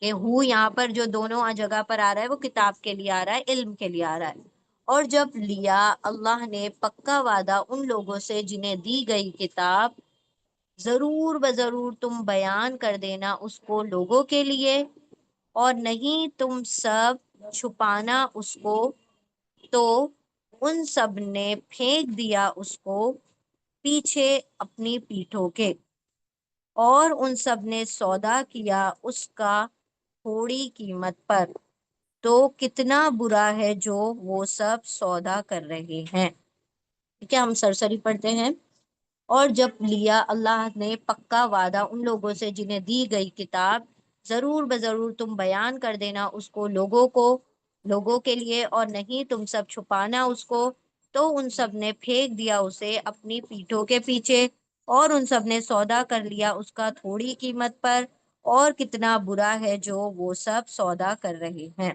[SPEAKER 1] کہ ہو یہاں پر جو دونوں جگہ پر آ رہا ہے وہ کتاب کے لیے آ رہا ہے، علم کے لیے آ رہا ہے۔ اور جب لیا اللہ نے پکا وعدہ ان لوگوں سے جنہیں دی گئی کتاب، ضرور بضرور تم بیان کر دینا اس کو لوگوں کے لیے، اور نہیں تم سب چھپانا اس کو، تو ان سب نے پھینک دیا اس کو پیچھے اپنی پیٹھوں کے، اور ان سب نے سودا کیا اس کا تھوڑی قیمت پر، تو کتنا برا ہے جو وہ سب سودا کر رہے ہیں۔ ٹھیک ہے، ہم سرسری پڑھتے ہیں۔ اور جب لیا اللہ نے پکا وعدہ ان لوگوں سے جنہیں دی گئی کتاب، ضرور بضرور تم بیان کر دینا اس کو لوگوں کو، لوگوں کے لیے، اور نہیں تم سب چھپانا اس کو، تو ان سب نے پھینک دیا اسے اپنی پیٹھوں کے پیچھے، اور ان سب نے سودا کر لیا اس کا تھوڑی قیمت پر، اور کتنا برا ہے جو وہ سب سودا کر رہے ہیں۔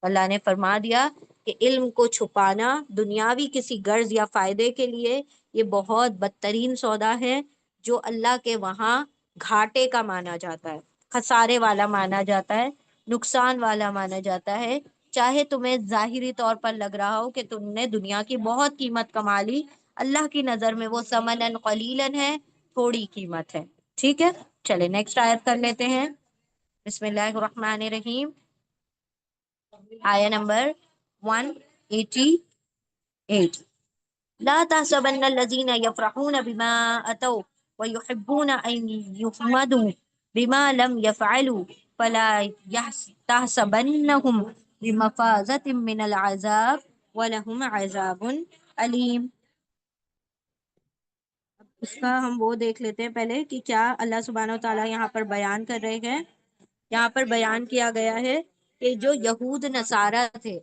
[SPEAKER 1] اللہ نے فرما دیا کہ علم کو چھپانا دنیاوی کسی غرض یا فائدے کے لیے یہ بہت بدترین سودا ہے، جو اللہ کے وہاں گھاٹے کا مانا جاتا ہے، خسارے والا مانا جاتا ہے، نقصان والا مانا جاتا ہے۔ چاہے تمہیں ظاہری طور پر لگ رہا ہو کہ تم نے دنیا کی بہت قیمت کما لی، اللہ کی نظر میں وہ ثمنن قلیلن ہے، تھوڑی قیمت ہے۔ ٹھیک ہے، چلے نیکسٹ آیت کر لیتے ہیں۔ بسم اللہ الرحمن الرحیم، آیہ نمبر 188۔ لا تحسبن الذين يفرحون بما أتوا ويحبون أن يحمدوا بما لم يفعلوا فلا تحسبنهم بمفازة من العذاب ولهم عذاب علیم۔ اس کا ہم وہ دیکھ لیتے ہیں پہلے کہ کیا اللہ سبحانہ و تعالیٰ یہاں پر بیان کر رہے ہیں۔ یہاں پر بیان کیا گیا ہے کہ جو یہود نصارہ تھے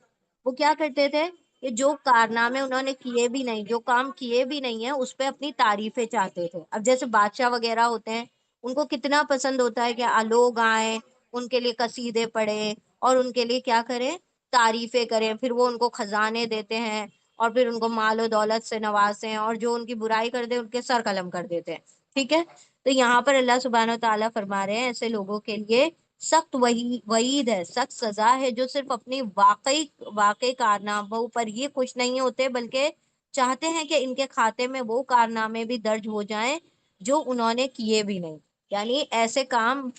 [SPEAKER 1] وہ کیا کرتے تھے کہ جو کارنامے انہوں نے کیے بھی نہیں، جو کام کیے بھی نہیں ہیں، اس پہ اپنی تعریفیں چاہتے تھے۔ اب جیسے بادشاہ وغیرہ ہوتے ہیں، ان کو کتنا پسند ہوتا ہے کہ لوگ آئیں، ان کے لیے قصیدے پڑھیں، اور ان کے لیے کیا کریں، تعریفیں کریں، پھر وہ ان کو خزانے دیتے ہیں، اور پھر ان کو مال و دولت سے نوازیں، اور جو ان کی برائی کر دے ان کے سر قلم کر دیتے ہیں۔ ٹھیک ہے، تو یہاں پر اللہ سبحانہ و تعالیٰ فرما رہے ہیں ایسے لوگوں کے لیے سخت وعید ہے، سخت سزا ہے، جو صرف اپنی واقعی کارناموں پر ہی خوش نہیں ہوتے، بلکہ چاہتے ہیں کہ ان کے کھاتے میں وہ کارنامے بھی درج ہو جائیں جو انہوں نے کیے بھی نہیں، یعنی ایسے کام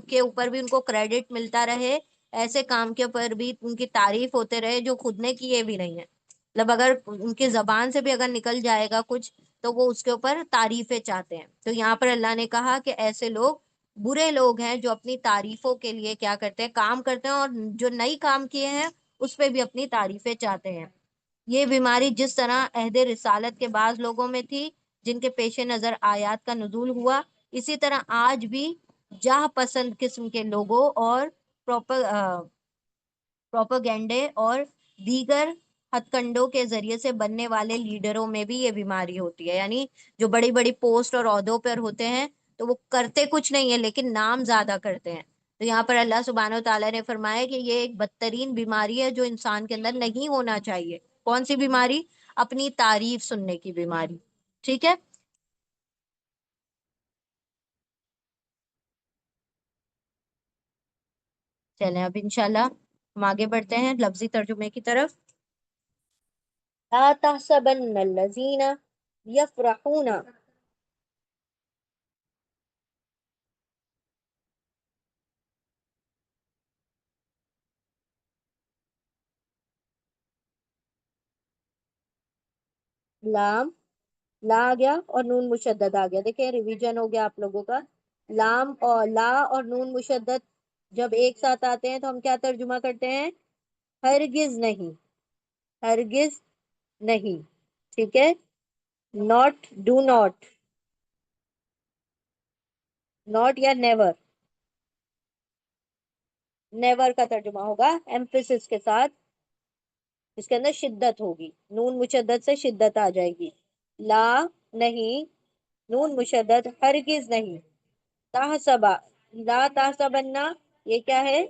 [SPEAKER 1] کے اوپر بھی ان کو کریڈٹ ملتا رہے، ایسے کام کے اوپر بھی ان کی تعریف ہوتے رہے جو خود نے کیے بھی نہیں ہیں۔ مطلب اگر ان کی زبان سے بھی اگر نکل جائے گا کچھ تو وہ اس کے اوپر تعریفیں چاہتے ہیں۔ تو یہاں پر اللہ نے کہا کہ ایسے لوگ برے لوگ ہیں جو اپنی تعریفوں کے لیے کیا کرتے ہیں، کام کرتے ہیں، اور جو نئی کام کیے ہیں اس پہ بھی اپنی تعریفیں چاہتے ہیں۔ یہ بیماری جس طرح عہد رسالت کے بعض لوگوں میں تھی جن کے پیش نظر آیات کا نزول ہوا، اسی طرح آج بھی جاہ پسند قسم کے لوگوں اور پروپیگنڈے اور دیگر ہتھ کنڈوں کے ذریعے سے بننے والے لیڈروں میں بھی یہ بیماری ہوتی ہے، یعنی جو بڑی بڑی پوسٹ اور عہدوں پر ہوتے ہیں تو وہ کرتے کچھ نہیں ہے لیکن نام زیادہ کرتے ہیں۔ تو یہاں پر اللہ سبحانہ و تعالیٰ نے فرمایا کہ یہ ایک بدترین بیماری ہے جو انسان کے اندر نہیں ہونا چاہیے۔ کون سی بیماری؟ اپنی تعریف سننے کی بیماری۔ ٹھیک ہے، چلیں اب انشاءاللہ ہم آگے بڑھتے ہیں لفظی ترجمے کی طرف۔ لا تحسبن الذین یفرحون، لام ला आ गया और नून मुशद्दद आ गया। देखिए रिवीजन हो गया आप लोगों का। लाम और ला और नून मुशद्दद जब एक साथ आते हैं तो हम क्या तर्जुमा करते हैं? हरगिज नहीं, हरगिज नहीं। ठीक है। नॉट, डू नॉट, नॉट या नेवर, नेवर का तर्जुमा होगा एम्फेसिस के साथ। इसके अंदर शिद्दत होगी, नून मुशद्दद से शिद्दत आ जाएगी। ला नहीं, नून मुशद्दद, हरगिज नहीं। ताहसबा, ला ताहसबन्ना, ये क्या है?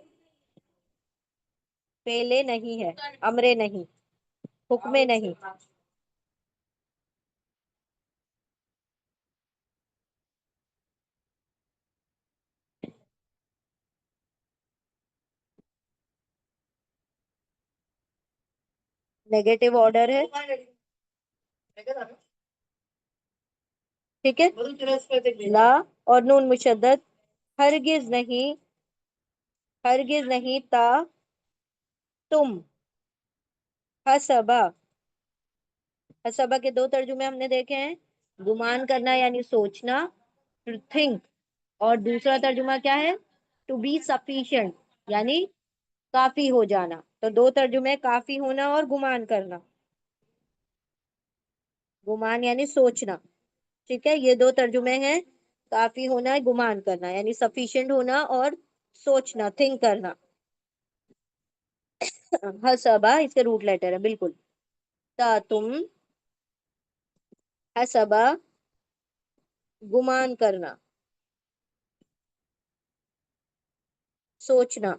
[SPEAKER 1] पेले नहीं है, अमरे नहीं, हुक्मे नहीं। नेगेटिव ऑर्डर है। ठीक है। ला और नून मुशद्दद, हरगिज नहीं, हरगिज नहीं। ता, तुम, हसबा, हसबा के दो तर्जुमे हमने देखे हैं। गुमान करना यानी सोचना, टू थिंक। और दूसरा तर्जुमा क्या है? टू बी सफिशिएंट, यानी काफी हो जाना। तो दो तर्जुमे, काफी होना और गुमान करना। गुमान यानी सोचना। ठीक है, ये दो तर्जुमे हैं। काफी होना, गुमान करना, यानी सफिशिएंट होना और सोचना, थिंक करना। हसबा इसके रूट लेटर है बिल्कुल। ता तुम, हसबा गुमान करना, सोचना,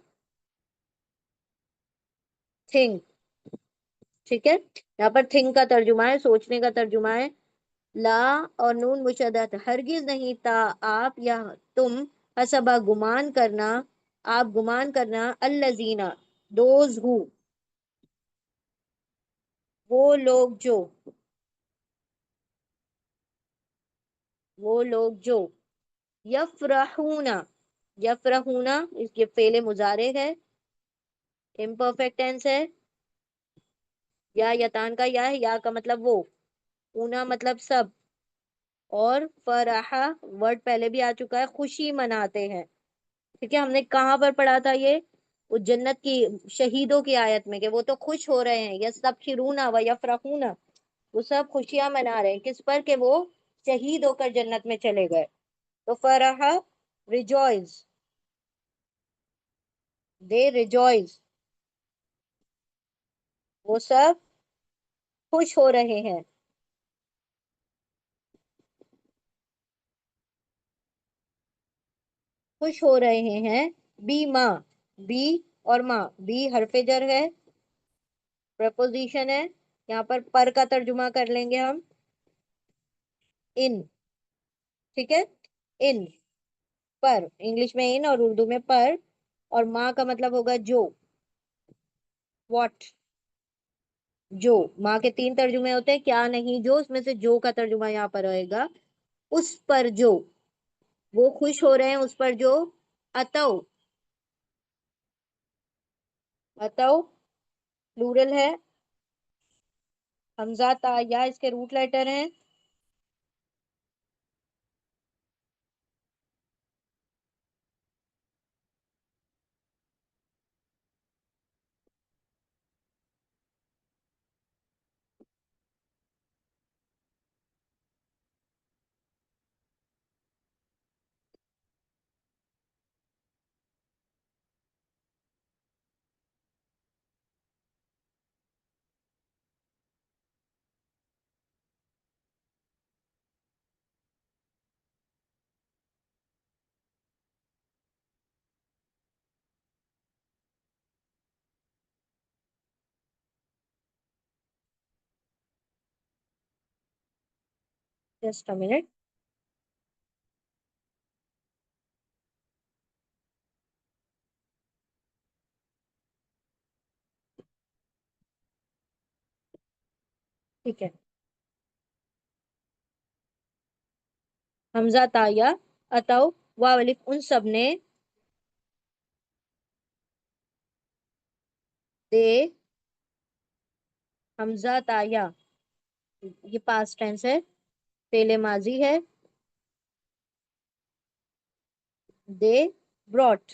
[SPEAKER 1] थिंक। ठीक है। यहाँ पर थिंक का तर्जुमा है, सोचने का तर्जुमा है। ला और नून मुशद्दद, हरगिज नहीं था आप या तुम, हसबा गुमान करना, आप गुमान करना, अल्लजीना दोज हु, वो लोग जो, वो लोग जो, यफरहूना, यफरहूना इसके फेले मुजारे है, इम्परफेक्ट टेंस है। या यतान का या है, या का मतलब वो, ऊना मतलब सब, और फराहा वर्ड पहले भी आ चुका है, खुशी मनाते हैं। ठीक है, हमने कहाँ पर पढ़ा था ये? वो जन्नत की शहीदों की आयत में, कि वो तो खुश हो रहे हैं, यस्तबशिरूना व यफरहूना, वो सब खुशियां मना रहे हैं। किस पर? के वो शहीद होकर जन्नत में चले गए। तो फराहा, रिजॉइस, दे रिजॉइस, वो सब खुश हो रहे हैं। खुश हो रहे हैं। बी माँ, बी और माँ, बी हरफे जर है, प्रपोजिशन है। यहाँ पर का तर्जुमा कर लेंगे हम, इन। ठीक है, इन, पर, इंग्लिश में इन और उर्दू में पर। और माँ का मतलब होगा जो, व्हाट, जो। माँ के तीन तर्जुमे होते हैं, क्या नहीं जो, उसमें से जो का तर्जुमा यहाँ पर रहेगा, उस पर जो, वो खुश हो रहे हैं उस पर जो। अतौ, अतौ प्लूरल है। हमजा ता या इसके रूट लेटर हैं। Just a minute. ठीक है। हमजा ता या, अतौ, वाव अलिफ, उन सब ने, दे, हमजा ता या, ये पास्ट टेंस है। फेले माजी है, दे ब्रॉट।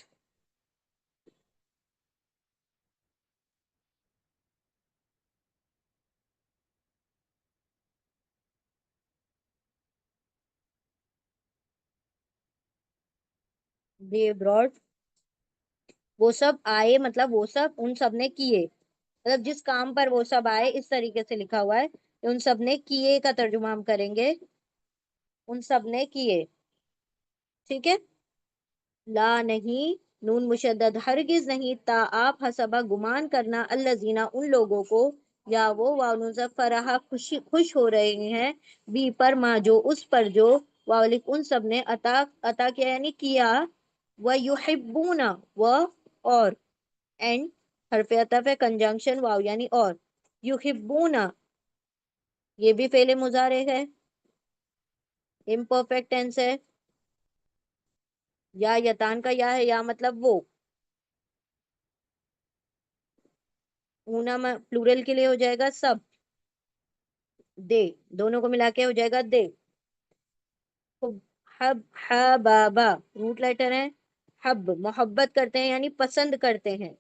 [SPEAKER 1] दे ब्रॉट, वो सब आए मतलब वो सब उन सब ने किए, मतलब जिस काम पर वो सब आए, इस तरीके से लिखा हुआ है कि उन सब ने किए का तर्जुमा हम करेंगे, उन सब ने किए। ठीक है। ला नहीं, नून मुशद्दद, हरगिज नहीं, ता आप हसबा गुमान करना, अल्लजीना उन लोगों को, या वो वानुजा फराहा खुशी खुश हो रहे हैं, बी पर माँ जो उस पर जो, वालिक उन सब ने अता अता किया यानी किया, व युहिब्बूना व और, एंड हरफ अतफ है, कंजंक्शन वाव यानी और, युहिब्बूना ये भी फेले मुजारे है, इम्परफेक्ट टेंस है, या यतान का या है, या मतलब वो, ऊना प्लूरल के लिए हो जाएगा सब, दे, दोनों को मिला के हो जाएगा दे। हुब, हब हबाबा रूट लेटर है, हब मोहब्बत करते हैं यानी पसंद करते हैं,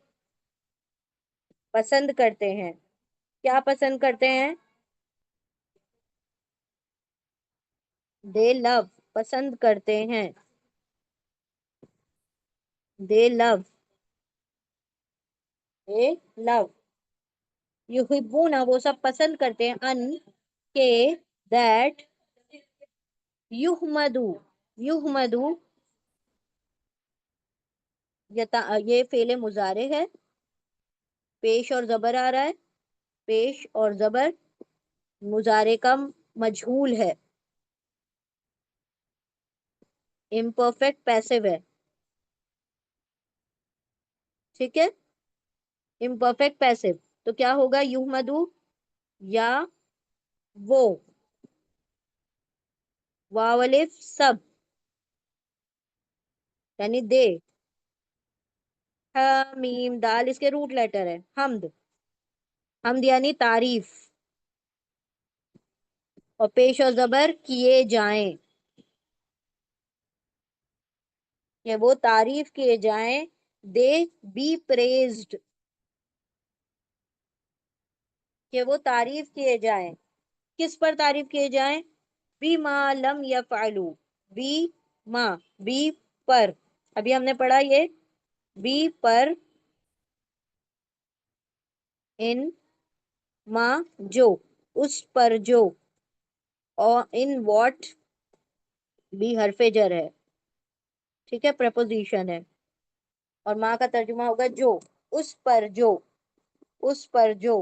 [SPEAKER 1] पसंद करते हैं, क्या पसंद करते हैं, दे लव पसंद करते हैं, दे लव, दे लव, युहिब्बूना वो सब पसंद करते हैं, अन के, दैट, युहमदू, युहमदू ये फेले मुजारे है, पेश और जबर आ रहा है, पेश और जबर, मुजारे का मजहूल है, इम्परफेक्ट पैसिव है। ठीक है, इम्परफेक्ट पैसिव, तो क्या होगा, युहमदू, या वो, वाव अलिफ सब यानी दे, मीम दाल इसके रूट लेटर है, हमद, हमद यानी तारीफ, और पेश और जबर किए जाएं, या वो तारीफ किए जाएं, दे बी प्रेज्ड, कि वो तारीफ किए जाएं, किस पर तारीफ किए जाएं, बी मा लम यफअलू, बी मा, बी पर, अभी हमने पढ़ा ये, बी पर, इन मा जो, उस पर जो, और इन वॉट, बी हरफे जर है, ठीक है, प्रपोजिशन है, और माँ का तर्जुमा होगा जो, उस पर जो, उस पर जो,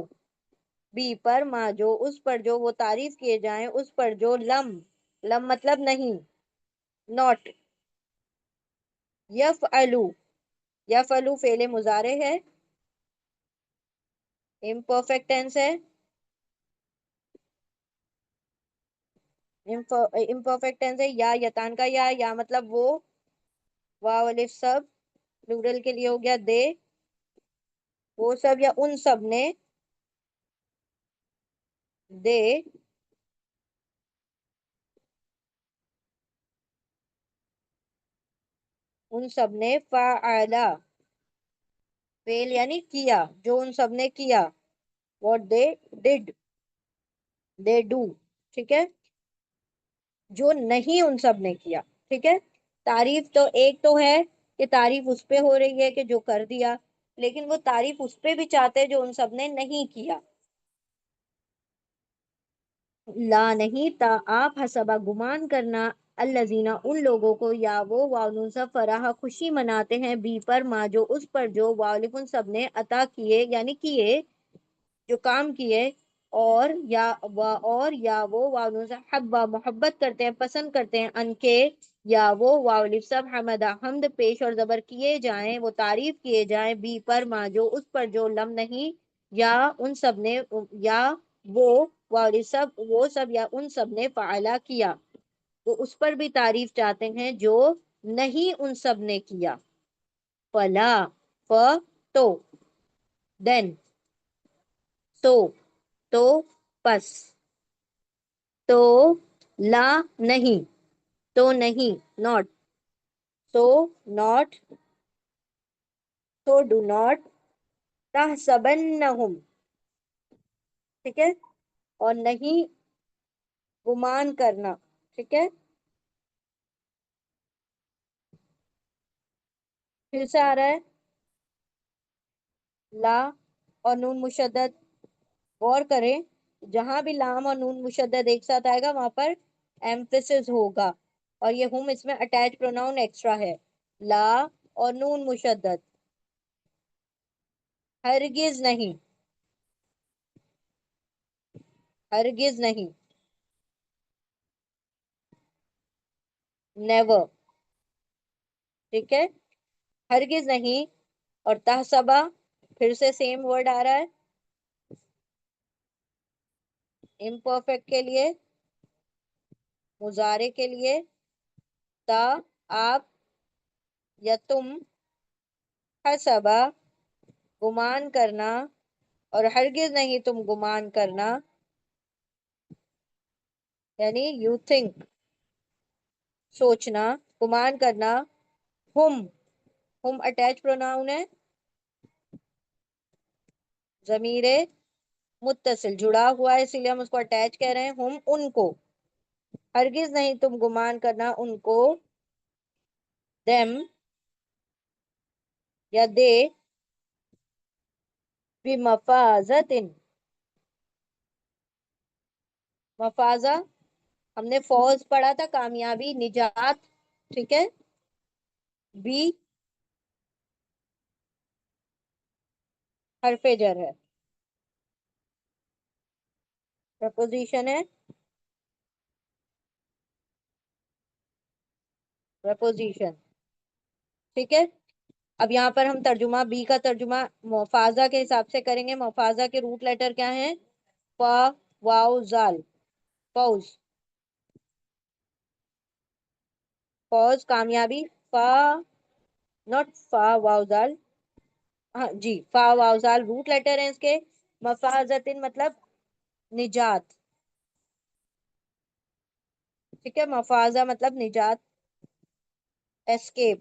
[SPEAKER 1] बी पर माँ जो, उस पर जो, वो तारीफ किए जाएं उस पर जो, लम, लम मतलब नहीं, नॉट, यफअलू, यफअलू फेले मुजारे है, इम्परफेक्ट टेंस है, इम्परफेक्ट टेंस है, या यतान का या मतलब वो, वाव अलिफ सब, प्लूरल के लिए हो गया दे, वो सब या उन सब ने, दे उन सब ने, फ़अला फेल यानी किया, जो उन सब ने किया, what they did, they do. ठीक है, जो नहीं उन सब ने किया। ठीक है, तारीफ तो एक तो है कि तारीफ उस पे हो रही है कि जो कर दिया, लेकिन वो तारीफ उस पे भी चाहते हैं जो उन सब ने नहीं किया। ला नहीं, ता आप हसबा गुमान करना, अल्लजीना उन लोगों को, या वो वानुसा फराह खुशी मनाते हैं, बी पर माँ जो उस पर जो, वालिक उन सब ने अता किए यानी किए, जो काम किए, और या वो वानुसा हब्बा मोहब्बत करते हैं, पसंद करते हैं, अनके या वो वालिफ सब, हमदा हमद पेश और जबर किए जाएं, वो तारीफ किए जाएं, बी पर माँ जो उस पर जो, लम नहीं, या उन सब ने, या वो वालिफ सब वो सब या उन सब ने फ़अला किया, वो उस पर भी तारीफ चाहते हैं जो नहीं उन सब ने किया। फला, फ तो, देन, तो, तो पस, तो لا نہیں، تو نہیں not، so not، so do not، تحسبنہم، ٹھیک ہے، اور نہیں گمان کرنا، ٹھیک ہے، پھر سے آ رہا ہے لا اور نون مشدد، غور کریں جہاں بھی لام اور نون مشدد ایک ساتھ آئے گا وہاں پر ایمفیسس ہوگا، اور یہ ہم اس میں اٹیچ پروناؤن ایکسٹرا ہے، لا اور نون مشدد، ہرگز نہیں، ہرگز نہیں، نیور، ٹھیک ہے، ہرگز نہیں، اور تحسبا پھر سے سیم ورڈ آ رہا ہے امپرفیکٹ کے لیے، مضارع کے لیے، تا آپ یا تم، حسبا گمان کرنا، اور ہرگز نہیں تم گمان کرنا، یعنی یو تھنک سوچنا، گمان کرنا، ہم اٹیچ پروناؤن ہے، ضمیر متصل جڑا ہوا ہے اسی لیے ہم اس کو اٹیچ کہہ رہے ہیں، ہم ان کو، ہرگز نہیں تم گمان کرنا ان کو، them یا دے، بمفازت، مفازہ ہم نے فوز پڑھا تھا، کامیابی، نجات، ٹھیک ہے، بی حرف جر ہے، پرپوزیشن ہے، پرپوزیشن، ٹھیک ہے، اب یہاں پر ہم ترجمہ بی کا ترجمہ مفازہ کے حساب سے کریں گے، مفازہ کے روٹ لیٹر کیا ہیں، فا، واو، زال، فوز، فوز کامیابی، فا، ناٹ فا واو زال، ہاں جی، فا واو زال روٹ لیٹر ہیں اس کے، مفازتن مطلب نجات، ٹھیک ہے، مفازہ مطلب نجات، اسکیپ،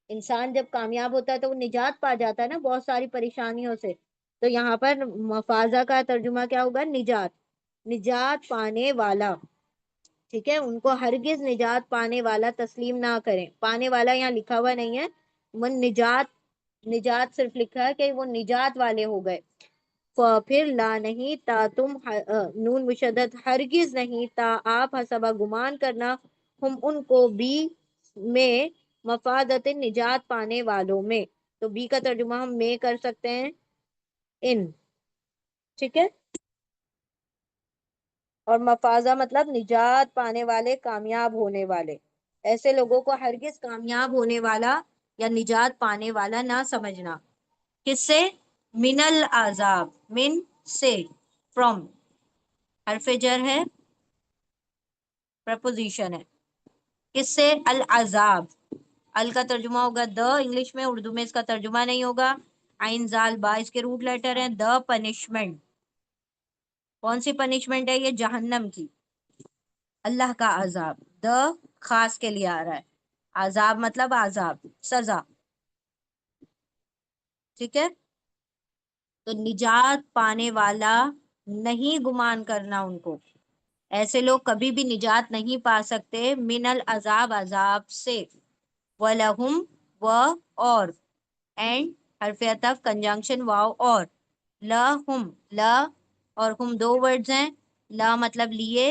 [SPEAKER 1] انسان جب کامیاب ہوتا ہے تو وہ نجات پا جاتا ہے نا بہت ساری پریشانیوں سے، تو یہاں پر مفازہ کا ترجمہ کیا ہوگا، نجات، نجات پانے والا، ٹھیک ہے، ان کو ہرگز نجات پانے والا تسلیم نہ کریں، پانے والا یہاں لکھا ہوا نہیں ہے، وہ نجات، نجات صرف لکھا ہے کہ وہ نجات والے ہو گئے، پھر لا نہیں، تا تم، نون مشدد، ہرگز نہیں، تا آپ، حسبا گمان کرنا، ہم ان کو بھی، میں، مفادت نجات پانے والوں میں، تو بی کا ترجمہ ہم میں کر سکتے ہیں ان، ٹھیک ہے، اور مفازہ مطلب نجات پانے والے، کامیاب ہونے والے، ایسے لوگوں کو ہرگز کامیاب ہونے والا یا نجات پانے والا نہ سمجھنا، کس سے، من العذاب، من سے، فرام حرف جر ہے، پرپوزیشن ہے، کس سے، العذاب، ال کا ترجمہ ہوگا د انگلش میں، اردو میں اس کا ترجمہ نہیں ہوگا، عین زال با اس کے روٹ لیٹر ہیں، د پنشمنٹ، کون سی پنشمنٹ ہے یہ، جہنم کی، اللہ کا عذاب، د خاص کے لیے آ رہا ہے، عذاب مطلب عذاب، سزا، ٹھیک ہے، تو نجات پانے والا نہیں گمان کرنا ان کو، ایسے لوگ کبھی بھی نجات نہیں پا سکتے، من العذاب، عذاب سے، وَلَهُمْ اور اینڈ حرف عطف کنجنکشن واو اور، لَهُمْ لا، اور ہم دو ورڈز ہیں، لا مطلب لیے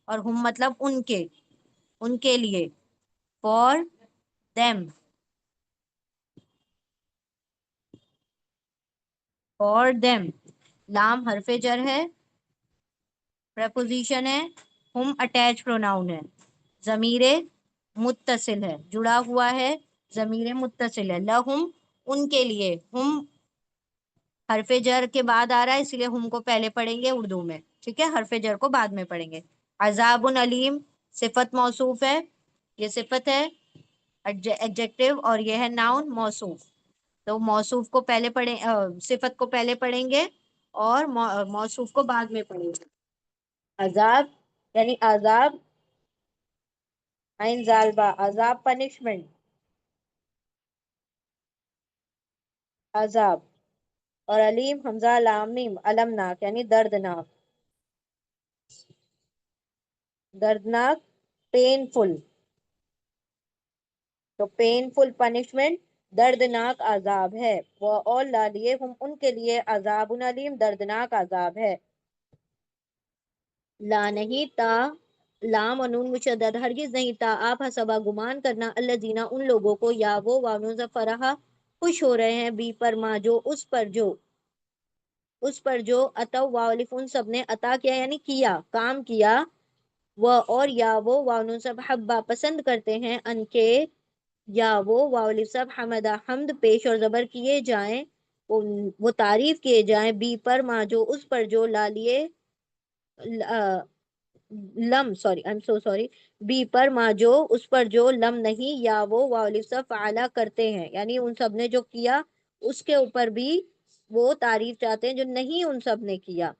[SPEAKER 1] اور ہم مطلب ان کے لیے، فار them، فار them، لام حرف جر ہے، پریپوزیشن ہے، ہم اٹیچ پروناؤن ہے، ضمیر متصل ہے، جڑا ہوا ہے، ضمیر متصل ہے، لہم ان کے لیے، ہم حرف جر کے بعد آ رہا ہے اس لیے ہم کو پہلے پڑھیں گے اردو میں، ٹھیک ہے، حرف جر کو بعد میں پڑھیں گے، عذاب علیم صفت موصوف ہے، یہ صفت ہے ایڈجیکٹو، اور یہ ہے ناؤن موصوف، تو موصوف کو پہلے پڑھیں، صفت کو پہلے پڑھیں گے، اور موصوف کو بعد میں پڑھیں گے. عذاب یعنی عذاب، عین زال با، عذاب پنشمنٹ، عذاب. اور علیم حمزہ لام میم، المناک یعنی دردناک، دردناک، پین فل. تو پین فل پنشمنٹ دردناک عذاب ہے. وہ اور لالیے ہم ان کے لیے عذاب علیم دردناک عذاب ہے. لا نہیں تا، لام و نون مشدد، ہرگز نہیں تا آپ حسبا گمان کرنا، اللہ دینا ان لوگوں کو، یا وہ وانو فرحا خوش ہو رہے ہیں، بی پر ما جو اس پر جو، اس پر جو اتو والف ان سب نے عطا کیا یعنی کیا کام کیا، وہ اور یا وہ وانو سب حبا پسند کرتے ہیں، ان کے یا وہ واولف سب حمدہ حمد پیش اور زبر کیے جائیں، وہ تعریف کیے جائیں، بی پر ما جو اس پر جو، لالیے لم sorry I am so sorry, بی پر ما جو اس پر جو، لم نہیں، یا وہ واولف سب فعلا کرتے ہیں یعنی ان سب نے جو کیا اس کے اوپر بھی وہ تعریف چاہتے ہیں جو نہیں ان سب نے کیا.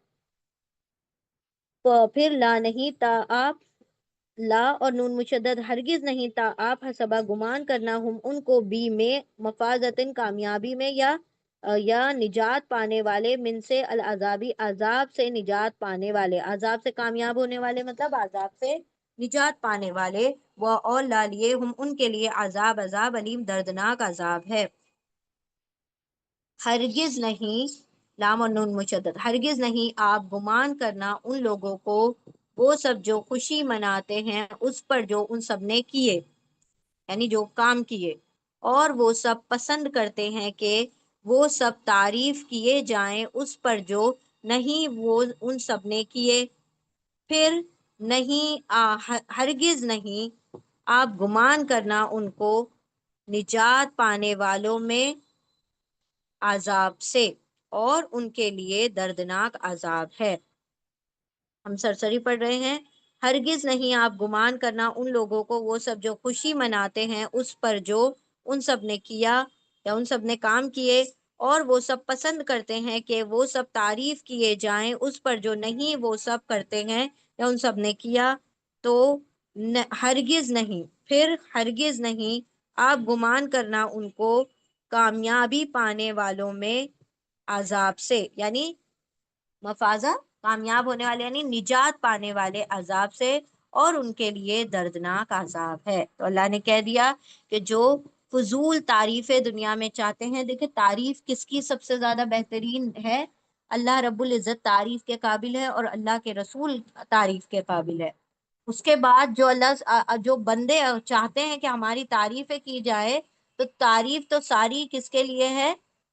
[SPEAKER 1] تو پھر لا نہیں تا آپ، لا اور نون مشدد ہرگز نہیں تا آپ حسبا گمان کرنا، ہم ان کو بھی میں مفازتن کامیابی میں، یا نجات پانے والے، من سے العذابی عذاب سے نجات پانے والے، عذاب سے کامیاب ہونے والے مطلب عذاب سے نجات پانے والے. وہ اور لالیے ہم ان کے لیے عذاب، عذاب علیم دردناک عذاب ہے. ہرگز نہیں، لام اور نون مشدد، ہرگز نہیں آپ گمان کرنا ان لوگوں کو، وہ سب جو خوشی مناتے ہیں اس پر جو ان سب نے کیے یعنی جو کام کیے، اور وہ سب پسند کرتے ہیں کہ وہ سب تعریف کیے جائیں اس پر جو نہیں وہ ان سب نے کیے. پھر نہیں ہرگز نہیں آپ گمان کرنا ان کو نجات پانے والوں میں عذاب سے، اور ان کے لیے دردناک عذاب ہے. ہم سرسری پڑھ رہے ہیں. ہرگز نہیں آپ گمان کرنا ان لوگوں کو، وہ سب جو خوشی مناتے ہیں اس پر جو ان سب نے کیا یا ان سب نے کام کیے، اور وہ سب پسند کرتے ہیں کہ وہ سب تعریف کیے جائیں اس پر جو نہیں وہ سب کرتے ہیں یا ان سب نے کیا. تو ہرگز نہیں، پھر ہرگز نہیں آپ گمان کرنا ان کو کامیابی پانے والوں میں عذاب سے، یعنی مفازہ کامیاب ہونے والے یعنی نجات پانے والے عذاب سے، اور ان کے لیے دردناک عذاب ہے. تو اللہ نے کہہ دیا کہ جو فضول تعریفیں دنیا میں چاہتے ہیں، دیکھیں تعریف کس کی سب سے زیادہ بہترین ہے؟ اللہ رب العزت تعریف کے قابل ہے، اور اللہ کے رسول تعریف کے قابل ہے. اس کے بعد جو بندے چاہتے ہیں کہ ہماری تعریفیں کی جائے، تو تعریف تو ساری کس کے لیے ہے؟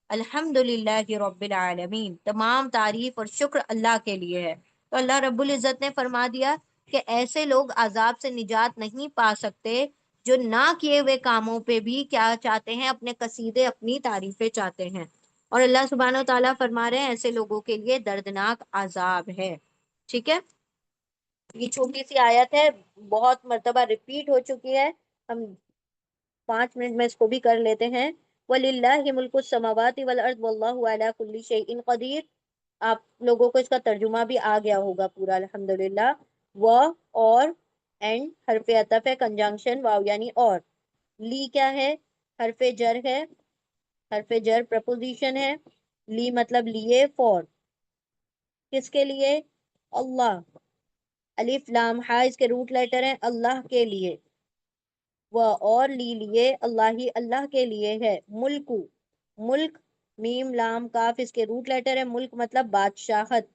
[SPEAKER 1] الحمد للہ رب العالمین، تمام تعریف اور شکر اللہ کے لیے ہے. تو اللہ رب العزت نے فرما دیا کہ ایسے لوگ عذاب سے نجات نہیں پا سکتے جو نہ کیے ہوئے کاموں پہ بھی کیا چاہتے ہیں؟ اپنے قصیدے، اپنی تعریفیں چاہتے ہیں. اور اللہ سبحانہ و تعالیٰ فرما رہے ہیں ایسے لوگوں کے لیے دردناک عذاب ہے. ٹھیک ہے، یہ چھوٹی سی آیت ہے، بہت مرتبہ ریپیٹ ہو چکی ہے، ہم 5 منٹ میں اس کو بھی کر لیتے ہیں. وَلِلَّهِ مُلْكُ السَّمَاوَاتِ وَالْأَرْضِ وَاللَّهُ عَلَىٰ كُلِّ شَيْءٍ قَدِيرٌ. آپ لوگوں کو اس کا ترجمہ بھی آ گیا ہوگا پورا الحمدللہ. و اور اینڈ حرف عطف ہے، کنجنکشن، واو یعنی اور. لی کیا ہے؟ حرف جر ہے، حرف جر پرپوزیشن ہے. لی مطلب لیے، فور کس کے لیے؟ اللہ. الف لام ہا اس کے روٹ لیٹر ہیں، اللہ کے لیے. وہ اور لی لیے، اللہ ہی اللہ کے لیے ہے. ملک، ملک میم لام کاف اس کے روٹ لیٹر ہے. ملک مطلب بادشاہت،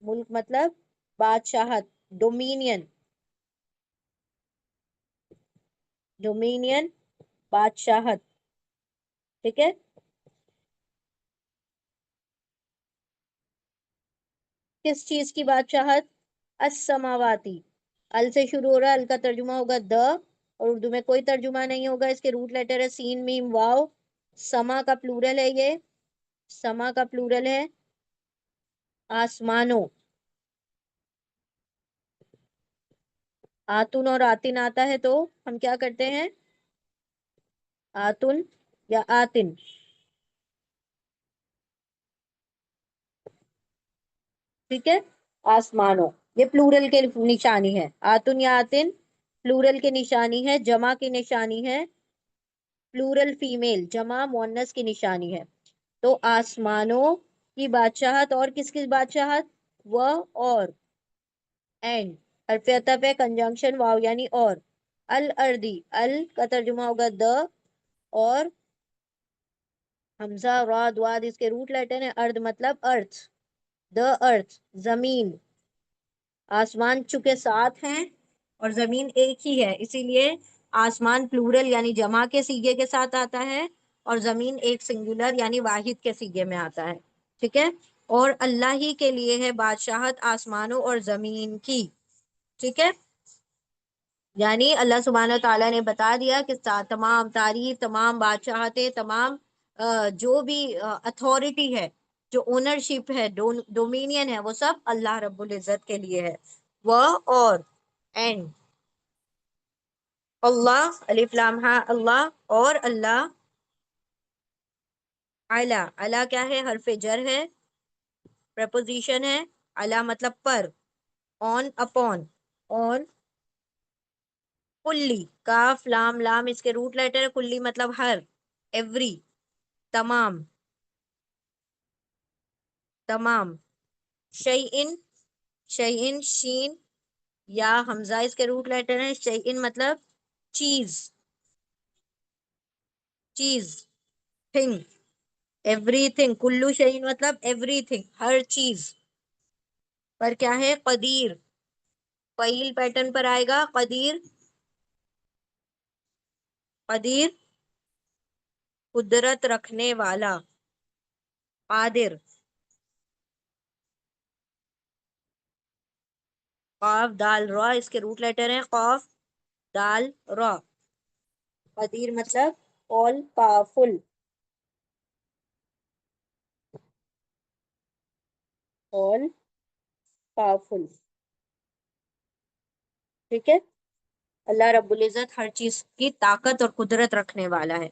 [SPEAKER 1] ملک مطلب بادشاہت، ڈومینین، ڈومینین بادشاہت. ٹھیک ہے، کس چیز کی بادشاہت؟ السماواتی. ال سے شروع ہو رہا ہے، ال کا ترجمہ ہوگا دا، اور اردو میں کوئی ترجمہ نہیں ہوگا. اس کے روٹ لیٹر ہے سین میم واو. سما کا پلورل ہے، یہ سما کا پلورل ہے آسمانوں. آتن اور آتن آتا ہے تو ہم کیا کرتے ہیں؟ آتن یا آتن. ٹھیک ہے، آسمانوں، یہ پلورل کے نشانی ہے، آتن یا آتن پلورل کی نشانی ہے، جمع کی نشانی ہے، پلورل فیمیل جمع مونس کی نشانی ہے۔ تو آسمانوں کی بادشاہت، اور کس کی بادشاہت؟ وہ اور اینڈ، حرف عطف ہے، کنجنکشن واو یعنی اور، الردی، ال کا ترجمہ ہوگا the، اور حمزہ را دواد اس کے روٹ لیٹر ہے، ارد مطلب ارتھ، the earth زمین، آسمان چونکہ ساتھ ہیں اور زمین ایک ہی ہے، اسی لیے آسمان پلورل یعنی جمع کے سیغے کے ساتھ آتا ہے، اور زمین ایک سنگولر یعنی واحد کے سیغے میں آتا ہے، ٹھیک ہے۔ اور اللہ ہی کے لیے ہے بادشاہت آسمانوں اور زمین کی، ٹھیک ہے، یعنی اللہ سبحانہ تعالیٰ نے بتا دیا کہ تمام تعریف، تمام بادشاہتیں، تمام جو بھی اتھارٹی ہے، جو اونرشپ ہے، ڈومینین ہے، وہ سب اللہ رب العزت کے لیے ہے۔ وہ اور اینڈ، اللہ الف لام ہاں، اللہ اور اللہ، اعلیٰ، اعلیٰ کیا ہے؟ حرف جر ہے، پریپوزیشن ہے، اعلیٰ مطلب پر، آن اپون، اور کلی، کاف لام لام اس کے روٹ لیٹر ہے، کلی مطلب ہر، ایوری تمام، تمام، شیئن، شیئن شین یا حمزہ اس کے روٹ لیٹر ہے، شیئن مطلب چیز، چیز، تھنگ، ایوری تھنگ، کلو شیئن مطلب ایوری تھنگ، ہر چیز پر کیا ہے؟ قدیر، فعیل پیٹرن پر آئے گا، قدیر، قدیر قدرت رکھنے والا، قادر، قاف دال را اس کے روٹ لیٹر ہیں، قاف دال را، قدیر مطلب آل پاورفل، آل پاورفل، ٹھیک ہے، اللہ رب العزت ہر چیز کی طاقت اور قدرت رکھنے والا ہے۔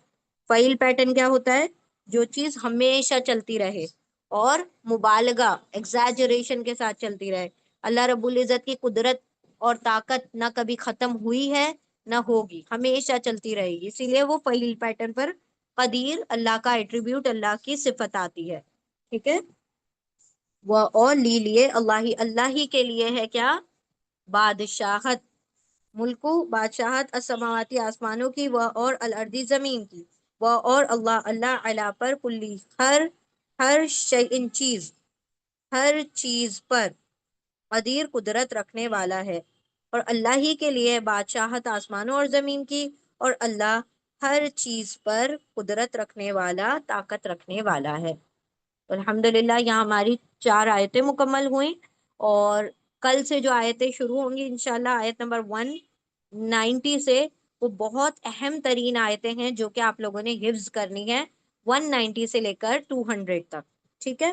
[SPEAKER 1] فعیل پیٹرن کیا ہوتا ہے؟ جو چیز ہمیشہ چلتی رہے اور مبالغہ ایگزیجریشن کے ساتھ چلتی رہے۔ اللہ رب العزت کی قدرت اور طاقت نہ کبھی ختم ہوئی ہے نہ ہوگی، ہمیشہ چلتی رہے گی، اسی لیے وہ فعیل پیٹرن پر قدیر اللہ کا ایٹریبیوٹ، اللہ کی صفت آتی ہے، ٹھیک ہے۔ وہ اور لیے اللہ ہی، اللہ ہی کے لیے ہے کیا؟ بادشاہت، ملکو بادشاہت، السماواتی آسمانوں کی، وہ اور الردی زمین کی، وہ اور اللہ، اللہ علا پر، کلی ہر شیئن چیز، ہر چیز پر، قدیر قدرت رکھنے والا ہے، اور اللہ ہی کے لیے بادشاہت آسمانوں اور زمین کی، اور اللہ ہر چیز پر قدرت رکھنے والا، طاقت رکھنے والا ہے۔ الحمدللہ یہاں ہماری 4 آیتیں مکمل ہوئیں، اور کل سے جو آیتیں شروع ہوں گی انشاءاللہ آیت نمبر 190 سے، وہ بہت اہم ترین آیتیں ہیں جو کہ آپ لوگوں نے حفظ کرنی ہے، 190 سے لے کر 200 تک، ٹھیک ہے۔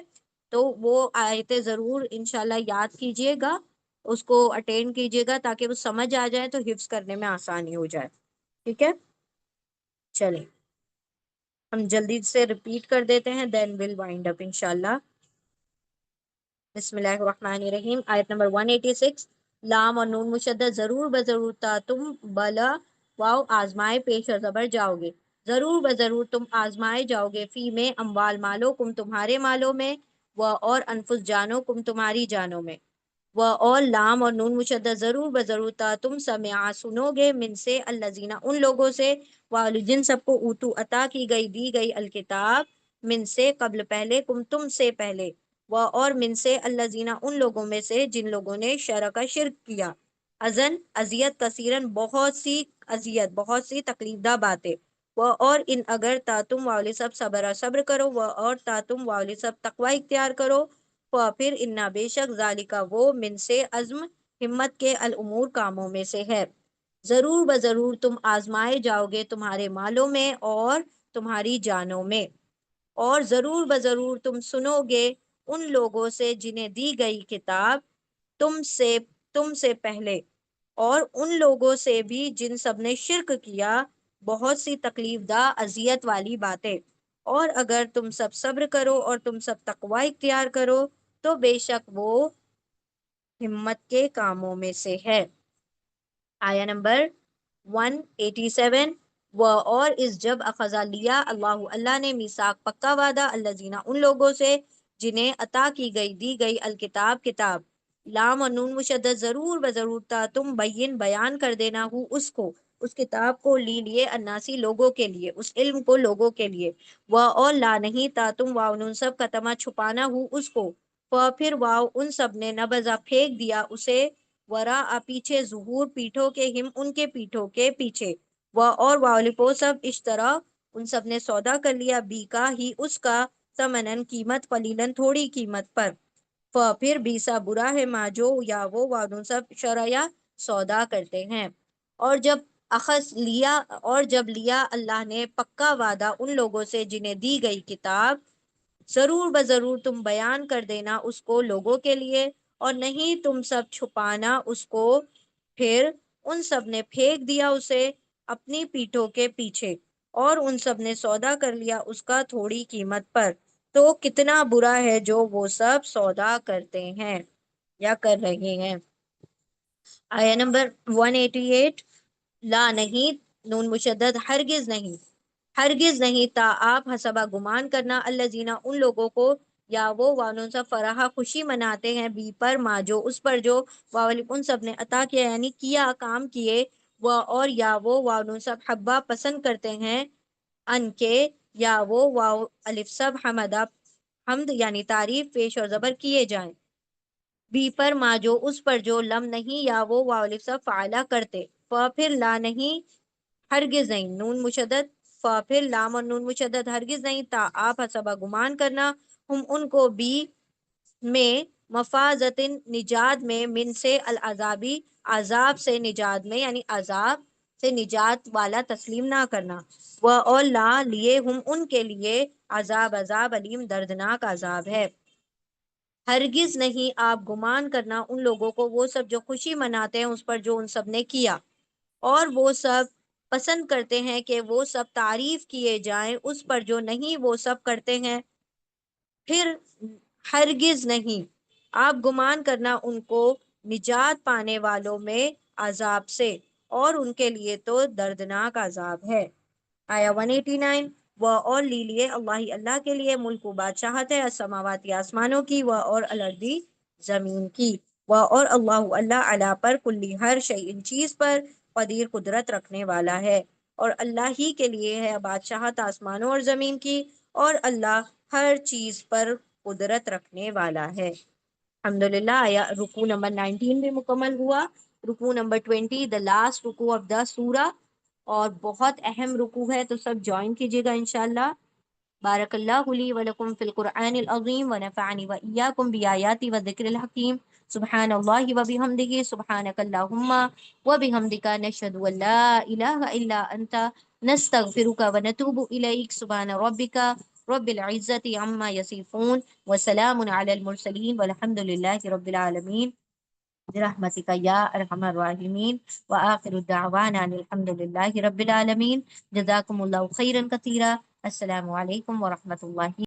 [SPEAKER 1] تو وہ آیتیں ضرور انشاءاللہ یاد کیجئے گا، اس کو اٹینڈ کیجئے گا تاکہ وہ سمجھ آ جائے تو حفظ کرنے میں آسانی ہو جائے، ٹھیک ہے۔ چلیں ہم جلدی سے ریپیٹ کر دیتے ہیں، دین ول وائنڈ اپ انشاءاللہ۔ بسم اللہ الرحمن الرحیم، آیت نمبر 186، لام اور نون مشدد، ضرور بضرور تا تم بلا واو آزمائے پیش اور زبر جاؤ گے، ضرور بضرور تم آزمائے جاؤ گے، فی میں اموال مالو کم تمہارے مالوں میں، و اور انفس جانو کم تمہاری جانوں میں، و اور لام اور نون مشدد، ضرور بضرور تا تم سمعا سنو گے، من سے الذین ان لوگوں سے، جن سب کو اوتو عطا کی گئی، دی گئی، الکتاب من سے قبل پہلے، کم تم سے پہلے، و اور من سے الذین ان لوگوں میں سے جن لوگوں نے شرک کیا، ازن اذیت، کثیرن بہت سی اذیت، بہت سی تکلیف دہ باتیں، وہ اور ان اگر تا تم والی سب صبر کرو، وہ اور تا تم والی سب تقوی اختیار کرو، پھر انا بے شک ذالکا وہ، من سے عزم ہمت کے، الامور کاموں میں سے ہے، ضرور بضرور تم آزمائے جاؤ گے تمہارے مالوں میں اور تمہاری جانوں میں، اور ضرور بضرور تم سنو گے ان لوگوں سے جنہیں دی گئی کتاب تم سے پہلے، اور ان لوگوں سے بھی جن سب نے شرک کیا، بہت سی تکلیف دہ اذیت والی باتیں، اور اگر تم سب صبر کرو اور تم سب تقوی اختیار کرو تو بے شک وہ ہمت کے کاموں میں سے ہے۔ آیا نمبر 187، وہ اور اس جب اخذا لیا اللہ نے میثاق پکا وعدہ الذین ان لوگوں سے جنہیں عطا کی گئی دی گئی الکتاب کتاب، لام و نون مشدد ضرور بضرور تا تم بیان کر دینا ہو اس کو، اس کتاب کو، لیے اناسی لوگوں کے لیے، اس علم کو لوگوں کے لیے، وہ اور لا نہیں تا تم واو نون سب کا تما چھپانا ہو اس کو، پھر واو ان سب نے نبذا پھینک دیا اسے، ورا پیچھے ظہور پیٹھوں کے ہم ان کے پیٹھوں کے پیچھے، وہ اور والپو سب اشترا ان سب نے سودا کر لیا بی کا ہی اس کا، ثمنن قیمت، قلیلن تھوڑی قیمت پر، پھر بیسا برا ہے ما جو یا وہ وعدون سب شریا سودا کرتے ہیں۔ اور جب لیا اللہ نے پکا وعدہ ان لوگوں سے جنہیں دی گئی کتاب، ضرور بضرور تم بیان کر دینا اس کو لوگوں کے لیے، اور نہیں تم سب چھپانا اس کو، پھر ان سب نے پھینک دیا اسے اپنی پیٹھوں کے پیچھے، اور ان سب نے سودا کر لیا اس کا تھوڑی قیمت پر، تو کتنا برا ہے جو وہ سب سودا کرتے ہیں یا کر رہے ہیں۔ آیا نمبر 188، لا نہیں، نون مشدد، ہرگز نہیں، ہرگز نہیں تا آپ حسبہ گمان کرنا الذین ان لوگوں کو، یا وہ وانون سب فراہ خوشی مناتے ہیں بی پر ما جو اس پر جو ان سب نے عطا کیا یعنی کیا کام کیے، وہ اور یا وہ وانون سب حبا پسند کرتے ہیں ان کے، یا وہ واو الف سب حمدہ حمد یعنی تعریف پیش اور زبر کیے جائیں، بی پر ما جو اس پر جو لم نہیں یا وہ واو الف سب فعلا کرتے، پھر لا نہیں، ہرگز نہیں، نون مشدد، پھر لام اور نون مشدد، ہرگز نہیں تا آپ حسبہ گمان کرنا ہم ان کو بھی میں مفازت نجات میں، من سے العذابی عذاب سے نجات میں یعنی عذاب سے نجات والا تسلیم نہ کرنا، وہ اور لا لیے ہم ان کے لیے عذاب علیم دردناک عذاب ہے۔ ہرگز نہیں آپ گمان کرنا ان لوگوں کو وہ سب جو خوشی مناتے ہیں اس پر جو ان سب نے کیا، اور وہ سب پسند کرتے ہیں کہ وہ سب تعریف کیے جائیں اس پر جو نہیں وہ سب کرتے ہیں، پھر ہرگز نہیں آپ گمان کرنا ان کو نجات پانے والوں میں عذاب سے، اور ان کے لیے تو دردناک عذاب ہے۔ آیا 189، وہ اور لیے اللہ کے لیے ملک و بادشاہت ہے السماوات آسمانوں کی، وہ اور الردی زمین کی، وہ اور اللہ علا پر کلی ہر شیء چیز پر قدیر قدرت رکھنے والا ہے، اور اللہ ہی کے لیے ہے بادشاہت آسمانوں اور زمین کی، اور اللہ ہر چیز پر قدرت رکھنے والا ہے۔ الحمدللہ، آیا رکوع نمبر 19 بھی مکمل ہوا۔ رکوع نمبر 20 the last رکوع of the سورہ، اور بہت اہم رکوع ہے تو سب جوائن کیجیے گا انشاءاللہ۔ بارک اللہ لی ولکم فی القرآن العظیم ونفعنی وإیاکم بآیاتی والذکر الحکیم، سبحان اللہ وبحمدہ، سبحانک اللہم وبحمدک، نشہد ان لا الہ الا انت، نستغفرک ونتوب الیک، سبحان ربک رب العزت عما یصفون، وسلام علی المرسلین، والحمد للہ رب العالمین، برحمتک یا ارحم الراحمین، وآخر الدعوانا ان الحمد للہ رب العالمین۔ جزاکم اللہ خیرا کثیرا۔ السلام علیکم ورحمۃ اللہ۔